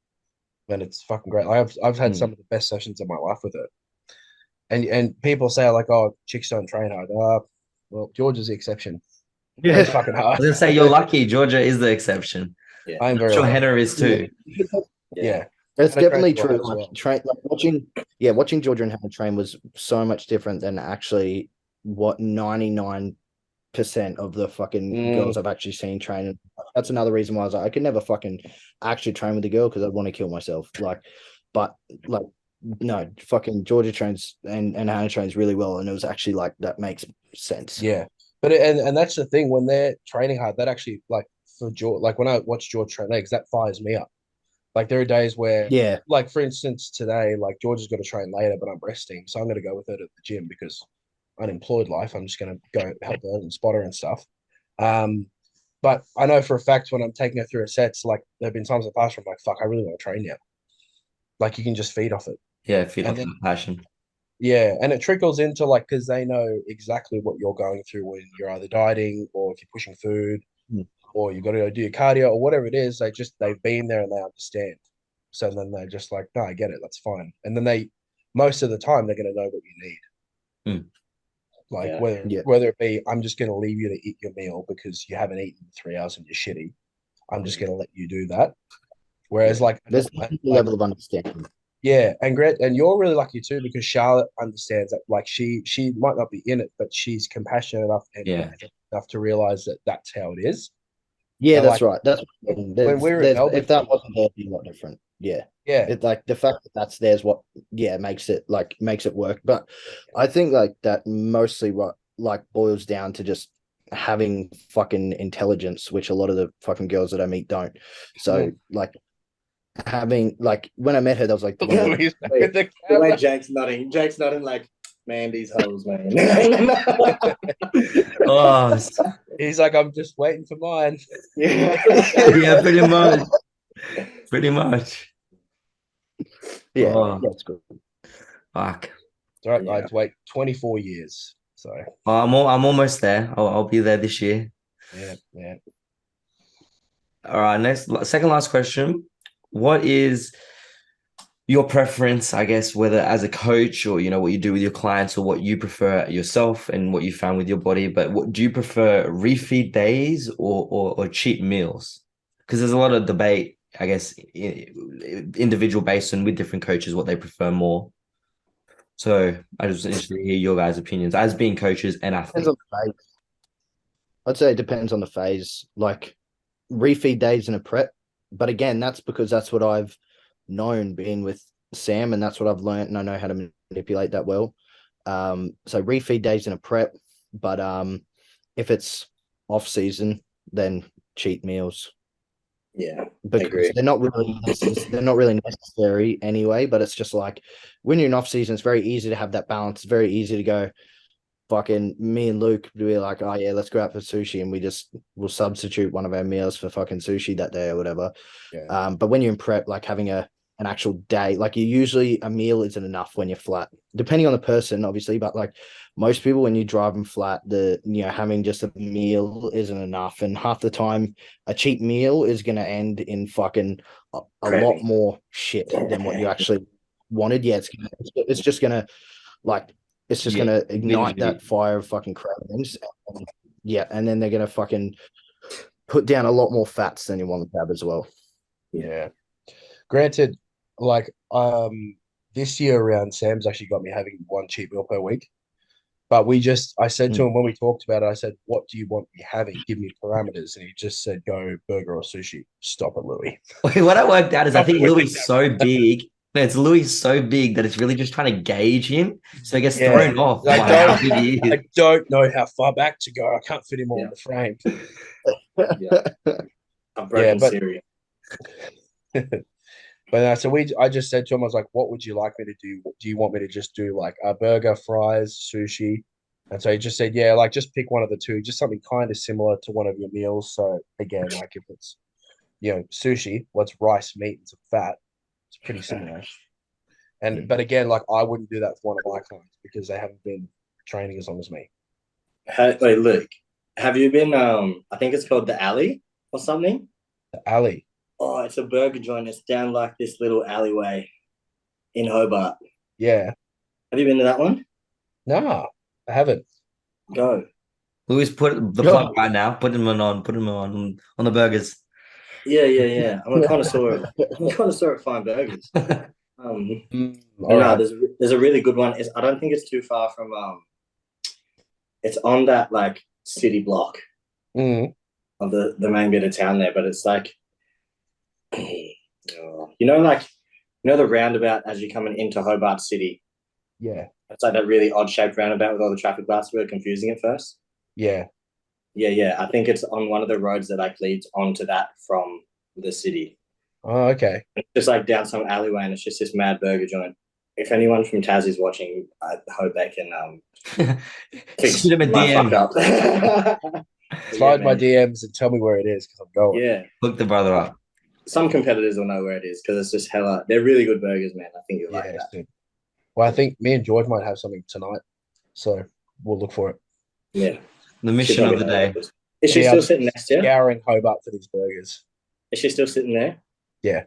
And it's fucking great. I've had some of the best sessions of my life with it. And people say like, oh, chicks don't train hard. Well, George is the exception. He trains fucking I was hard. gonna say you're lucky. Georgia is the exception. Yeah. I'm I'm very sure lucky. Henner is too. Yeah. It's Hannah definitely trains well true. as Like, well. watching Georgia and Hannah train was so much different than actually what 99% of the fucking girls I've actually seen train. That's another reason why I was like, I could never fucking actually train with a girl because I'd want to kill myself. Like, but like, no, fucking Georgia trains and Hannah trains really well, and it was actually like that makes sense. Yeah. But and that's the thing when they're training hard, that actually like for George, like when I watch George train legs, that fires me up. Like there are days where, Yeah, like for instance, today, like George has got to train later, but I'm resting, so I'm going to go with her to the gym because unemployed life. I'm just going to go help her and spot her and stuff. Um, but I know for a fact when I'm taking her through her sets, like there have been times in the past where I'm like, fuck, I really want to train now. Like you can just feed off it, Yeah, feed and off then that passion. yeah, and it trickles into like because they know exactly what you're going through when you're either dieting or if you're pushing food Mm. or you got to go do your cardio or whatever it is. They've been there and they understand. So then they're just like, no, I get it, that's fine. And then most of the time they're going to know what you need. Mm. Like Yeah. whether it be I'm just going to leave you to eat your meal because you haven't eaten in 3 hours and you're shitty. I'm just going to let you do that. Whereas like there's a level of understanding. yeah, and you're really lucky too because Charlotte understands that. Like she might not be in it, but she's compassionate enough and Yeah. enough to realize that that's how it is. Yeah, And that's like right. That's when we were in there's Melbourne, if that wasn't there, it'd be a lot different. Yeah. yeah, It like the fact that that's there's what makes it work. But I think like that mostly what like boils down to just having fucking intelligence, which a lot of the fucking girls that I meet don't. So like having like when I met her, that was like the Yeah. one. He's back Wait, at the the way camera. Jake's nodding like, man, these hoes, man. Oh, He's like, I'm just waiting for mine. Yeah. yeah, pretty much. Pretty much. Yeah, Oh, that's good. fuck. All right, I Yeah. had to wait 24 years. So Oh, I'm almost there. I'll be there this year. yeah. All right, second last question. What is your preference, I guess, whether as a coach or what you do with your clients or what you prefer yourself and what you found with your body, but what do you prefer, refeed days or cheat meals? Because there's a lot of debate, I guess, individual based and with different coaches what they prefer more. So I just interested to hear your guys' opinions as being coaches and Depends athletes. on the phase. I'd say it depends on the phase. Like refeed days in a prep, but again, that's because that's what I've known being with Sam, and that's what I've learned, and I know how to manipulate that well. So refeed days in a prep, but if it's off season, then cheat meals Yeah. because Agree. they're not really necessary anyway. But it's just like when you're in off season, it's very easy to have that balance. It's very easy to go. Fucking me and Luke be like, oh yeah, let's go out for sushi, and we'll substitute one of our meals for fucking sushi that day or whatever. Yeah. But when you're in prep, like having an actual day, like you usually a meal isn't enough when you're flat, depending on the person, obviously. But like most people, when you drive them flat, having just a meal isn't enough, and half the time, a cheap meal is gonna end in fucking a lot Craving. more shit than what you actually wanted. Yeah, it's just gonna like it's just Yeah, gonna ignite literally. that fire of fucking cravings. And then they're gonna fucking put down a lot more fats than you want to have as well. Yeah. Granted, like this year around, Sam's actually got me having one cheat meal per week. But I said to him when we talked about it, I said, "What do you want me having? Give me parameters." And he just said, "Go burger or sushi." Stop it, Louis. What I worked out is I Stop think it with Louis the is so big. No, it's Louis so big that it's really just trying to gauge him. So he gets Yeah. thrown off I by how don't, big he is. I don't know how far back to go. I can't fit him all Yeah. in the frame. Yeah. I've Yeah, broken but Siri. so I just said to him, I was like, "What would you like me to do? Do you want me to just do like a burger, fries, sushi?" And so he just said, "Yeah, like just pick one of the two, just something kind of similar to one of your meals." So again, like if it's sushi, what's rice, meat, and some fat, it's pretty similar. But again, like I wouldn't do that for one of my clients because they haven't been training as long as me. Wait, Luke, have you been? I think it's called the Alley or something. The alley, Oh, it's a burger joint. It's down like this little alleyway in Hobart. yeah, Have you been to that one? nah, I haven't. Go. Louis put the plug right now. Put him on. Put him on the burgers. Yeah. I'm a connoisseur. I'm a connoisseur of fine burgers. But All no, right. there's a really good one. I don't think it's too far from It's on that like city block Mm, of the main bit of town there, but it's like like the roundabout as you're coming into Hobart City. yeah, It's like that really odd shaped roundabout with all the traffic lights. We were confusing at first. yeah. Yeah. I think it's on one of the roads that like leads onto that from the city. Oh, okay. It's just like down some alleyway, and it's just this mad burger joint. If anyone from Taz is watching, I hope they can fix Shoot him a my fuck DM. up. Slide my man. DMs and tell me where it is because I'm going. Yeah, Hook the brother up. some competitors will know where it is because it's just hella. They're really good burgers, man. I think you'll like Yeah. that. Soon. Well, I think me and George might have something tonight, so we'll look for it. Yeah, The mission of the day. Is she Yeah, still I'm sitting next to you? scouring Hobart for these burgers. Is she still sitting there? Yeah.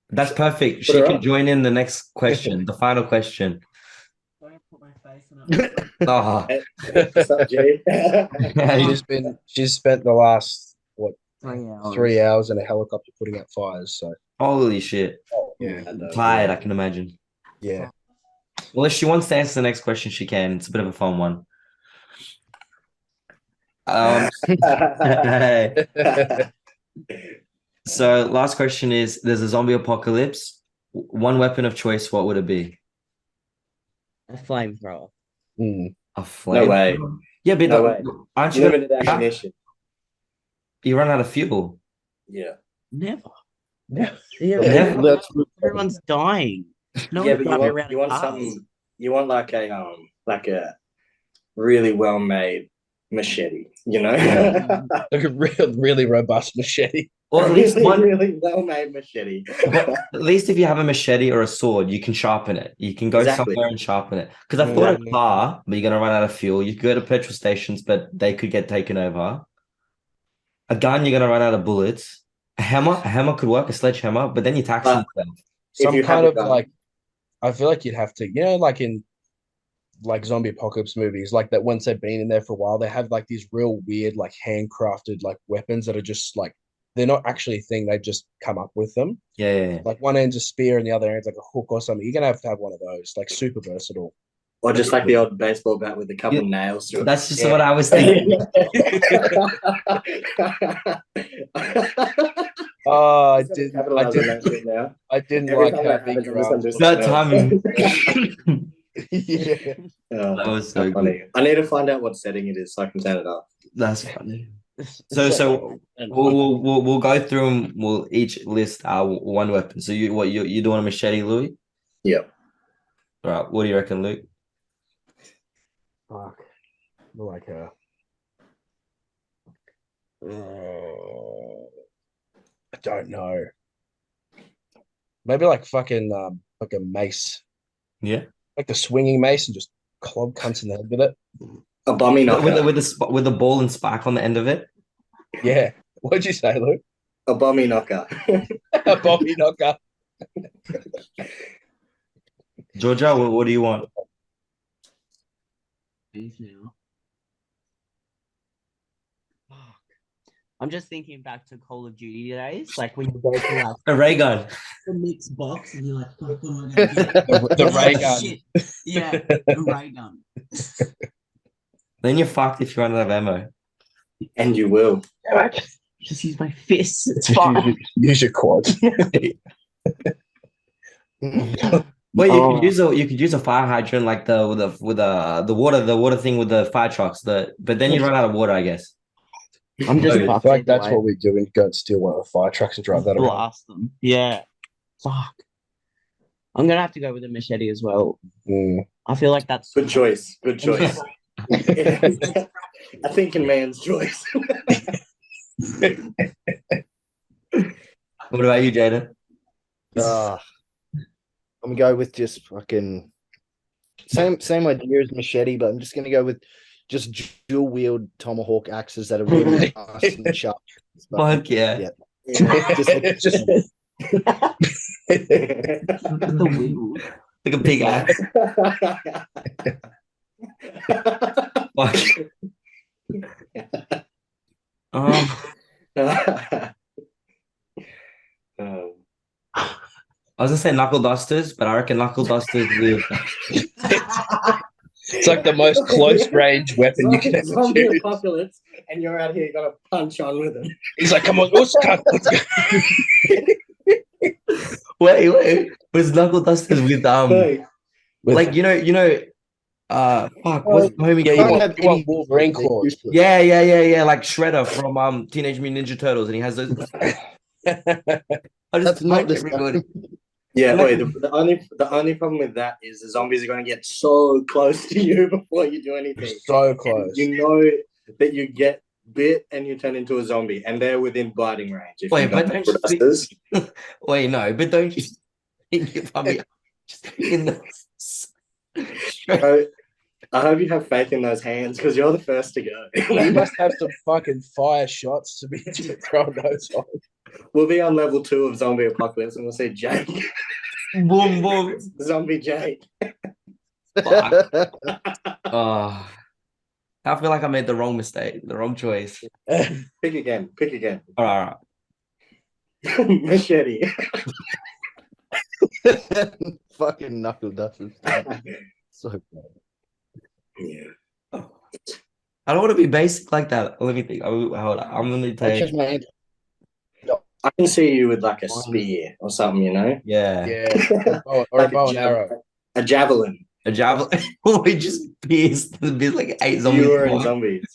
That's perfect. Put She her can up. join in the next question, the final question. Don't put my face in it. Oh, What's up, Jay? She's spent the last 3 hours. 3 hours in a helicopter putting out fires. So holy shit. yeah, Tired, I can imagine. yeah. Well, if she wants to answer the next question, she can. It's a bit of a fun one. So last question is: there's a zombie apocalypse. One weapon of choice. What would it be? A flamethrower. Mm. A flame? No way. Yeah, but No way. aren't you Limited gonna, ammunition. you run out of fuel? Yeah. Never. Yeah. Yeah. Everyone's dying. No Yeah, one's but driving around you in want cars. something. You want like a really well made machete. Like a really robust machete. Or at least one. really well made machete. But at least if you have a machete or a sword, you can sharpen it. You can go Exactly. somewhere and sharpen it. Because I thought a Mm. car, but you're gonna run out of fuel. You could go to petrol stations, but they could get taken over. A gun, you're gonna run out of bullets. A hammer could work, a sledgehammer, but then you're taxing But yourself. if Some you have kind a of gun, like, I feel like you'd have to, like in like zombie apocalypse movies, like that once they've been in there for a while, they have like these real weird, like handcrafted like weapons that are just like they're not actually a thing, they've just come up with them. Yeah. Like one end's a spear and the other end's like a hook or something. You're gonna have to have one of those, like super versatile. or just like the old baseball bat with a couple Yeah. nails through That's just Yeah. what I was thinking. Oh, I Just didn't. capitalize on that shit now. I didn't Every like time how that big happens, your I just arms understand. look. That timing. Yeah. Oh, That was so how good. funny. I need to find out what setting it is so I can turn it off. That's funny. So we'll go through and we'll each list our one weapon. So you doing a machete, Louis? Yep. All right. What do you reckon, Luke? Fuck. Like a. I don't know. Maybe like fucking like a mace, Yeah. like the swinging mace, and just club cunts in the head with it. A bummy knocker. With the ball and spark on the end of it. Yeah. What'd you say, Luke? A bummy knocker. A Bobby knocker. Georgia, what do you want? Now. Fuck. I'm just thinking back to Call of Duty days, like when you go to like A ray gun. the mixed box and you're like, fuck, what am I gonna get? The Oh, ray gun. shit. Yeah, the ray gun. Then you're fucked if you run out of ammo. And you will. Just use my fists. It's fine. Use your quads. Well, Oh. you could use a fire hydrant like the water thing with the fire trucks. But then you run out of water, I guess. I'm just I I fucked feel like that's anyway. what we do when you go and steal one of the fire trucks and drive that around. Blast them. Yeah. Fuck. I'm gonna have to go with a machete as well. Mm. I feel like that's Good choice. Good choice. I think in man's choice. What about you, Jaiden? I'm gonna go with just fucking same idea as machete, but I'm just gonna go with just dual wield tomahawk axes that are really nice and sharp. Fuck yeah. Just the wheel. Like a big axe. Fuck. I was gonna say knuckle dusters, but I reckon knuckle dusters with It's like the most close range weapon you can ever zombie use. apocalypse, and you're out here gonna punch on with him. He's like, come on, let's go. wait. With knuckle dusters with Hey, like fuck, what's the homie Yeah, called? you want Wolverine claws. Yeah, like Shredder from Teenage Mutant Ninja Turtles, and he has those. I just That's not punch this everybody. yeah, wait. The only problem with that is the zombies are gonna get so close to you before you do anything. So close. You know that you get bit and you turn into a zombie, and they're within biting range. If Wait, you but don't don't have you dusters. Wait, no, but don't you think if I mean just in the I hope you have faith in those hands because you're the first to go. You must have some fucking fire shots to be throwing those on. We'll be on level 2 of zombie apocalypse, and we'll say Jake, boom boom. zombie Jake. Fuck. Oh, I feel like I made the wrong mistake, the wrong choice. Pick again. All right. Machete. fucking knuckle dusters. So bad. Yeah. I don't want to be basic like that. Let me think. Hold on. I'm gonna I take. changed my hand. I can see you with like a spear or something, you know? Yeah. Yeah. Or Like a bow and arrow. A javelin. A javelin. We just pierced the bit like 8 zombies. You and zombies.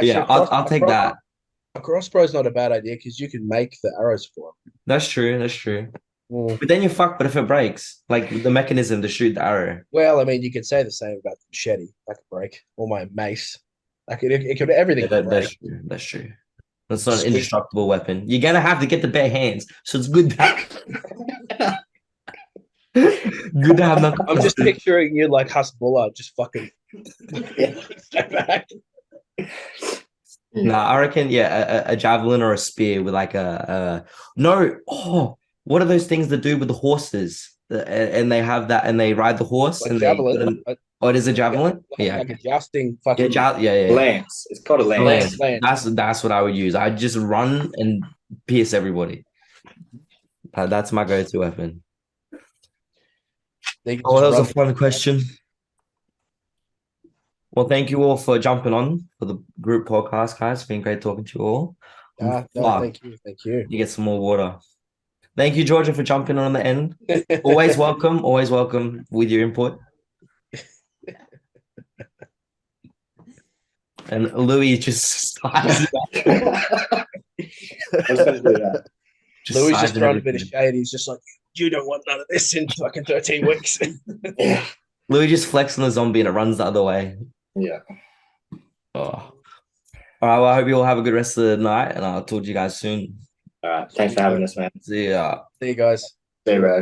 Yeah, I'll take that. A crossbow is not a bad idea because you can make the arrows for That's true. it. But then you're fucked. But if it breaks, like the mechanism to shoot the arrow. Well, I mean, you could say the same about the machete. That could break. Or my mace. It could everything. Yeah, could break. that's true. That's true. That's not an indestructible weapon. You're gonna have to get the bare hands, so it's good that good to have knuckle. I'm just picturing you like Husbullah, just fucking step back. No, I reckon a javelin or a spear with like a no. Oh, what are those things that do with the horses? And they have that, and they ride the horse, Like and javelin. oh, it is a javelin. Like a jousting fucking Yeah. Lance. It's called a lance. Lance. That's what I would use. I'd just run and pierce everybody. That's my go-to weapon. Oh, that was a fun question. Well, thank you all for jumping on for the group podcast, guys. It's been great talking to you all. No, thank you. You get some more water. Thank you, Georgia, for jumping on the end. Always welcome with your input. And Louis just I was gonna do that. Louis just throwing a bit of shade. He's just like, you don't want none of this in fucking 13 weeks. Louis just flexing the zombie and it runs the other way. Yeah. Oh. All right. Well, I hope you all have a good rest of the night, and I'll talk to you guys soon. All right. Thanks for having us, man. See ya. See you guys. See you, bro.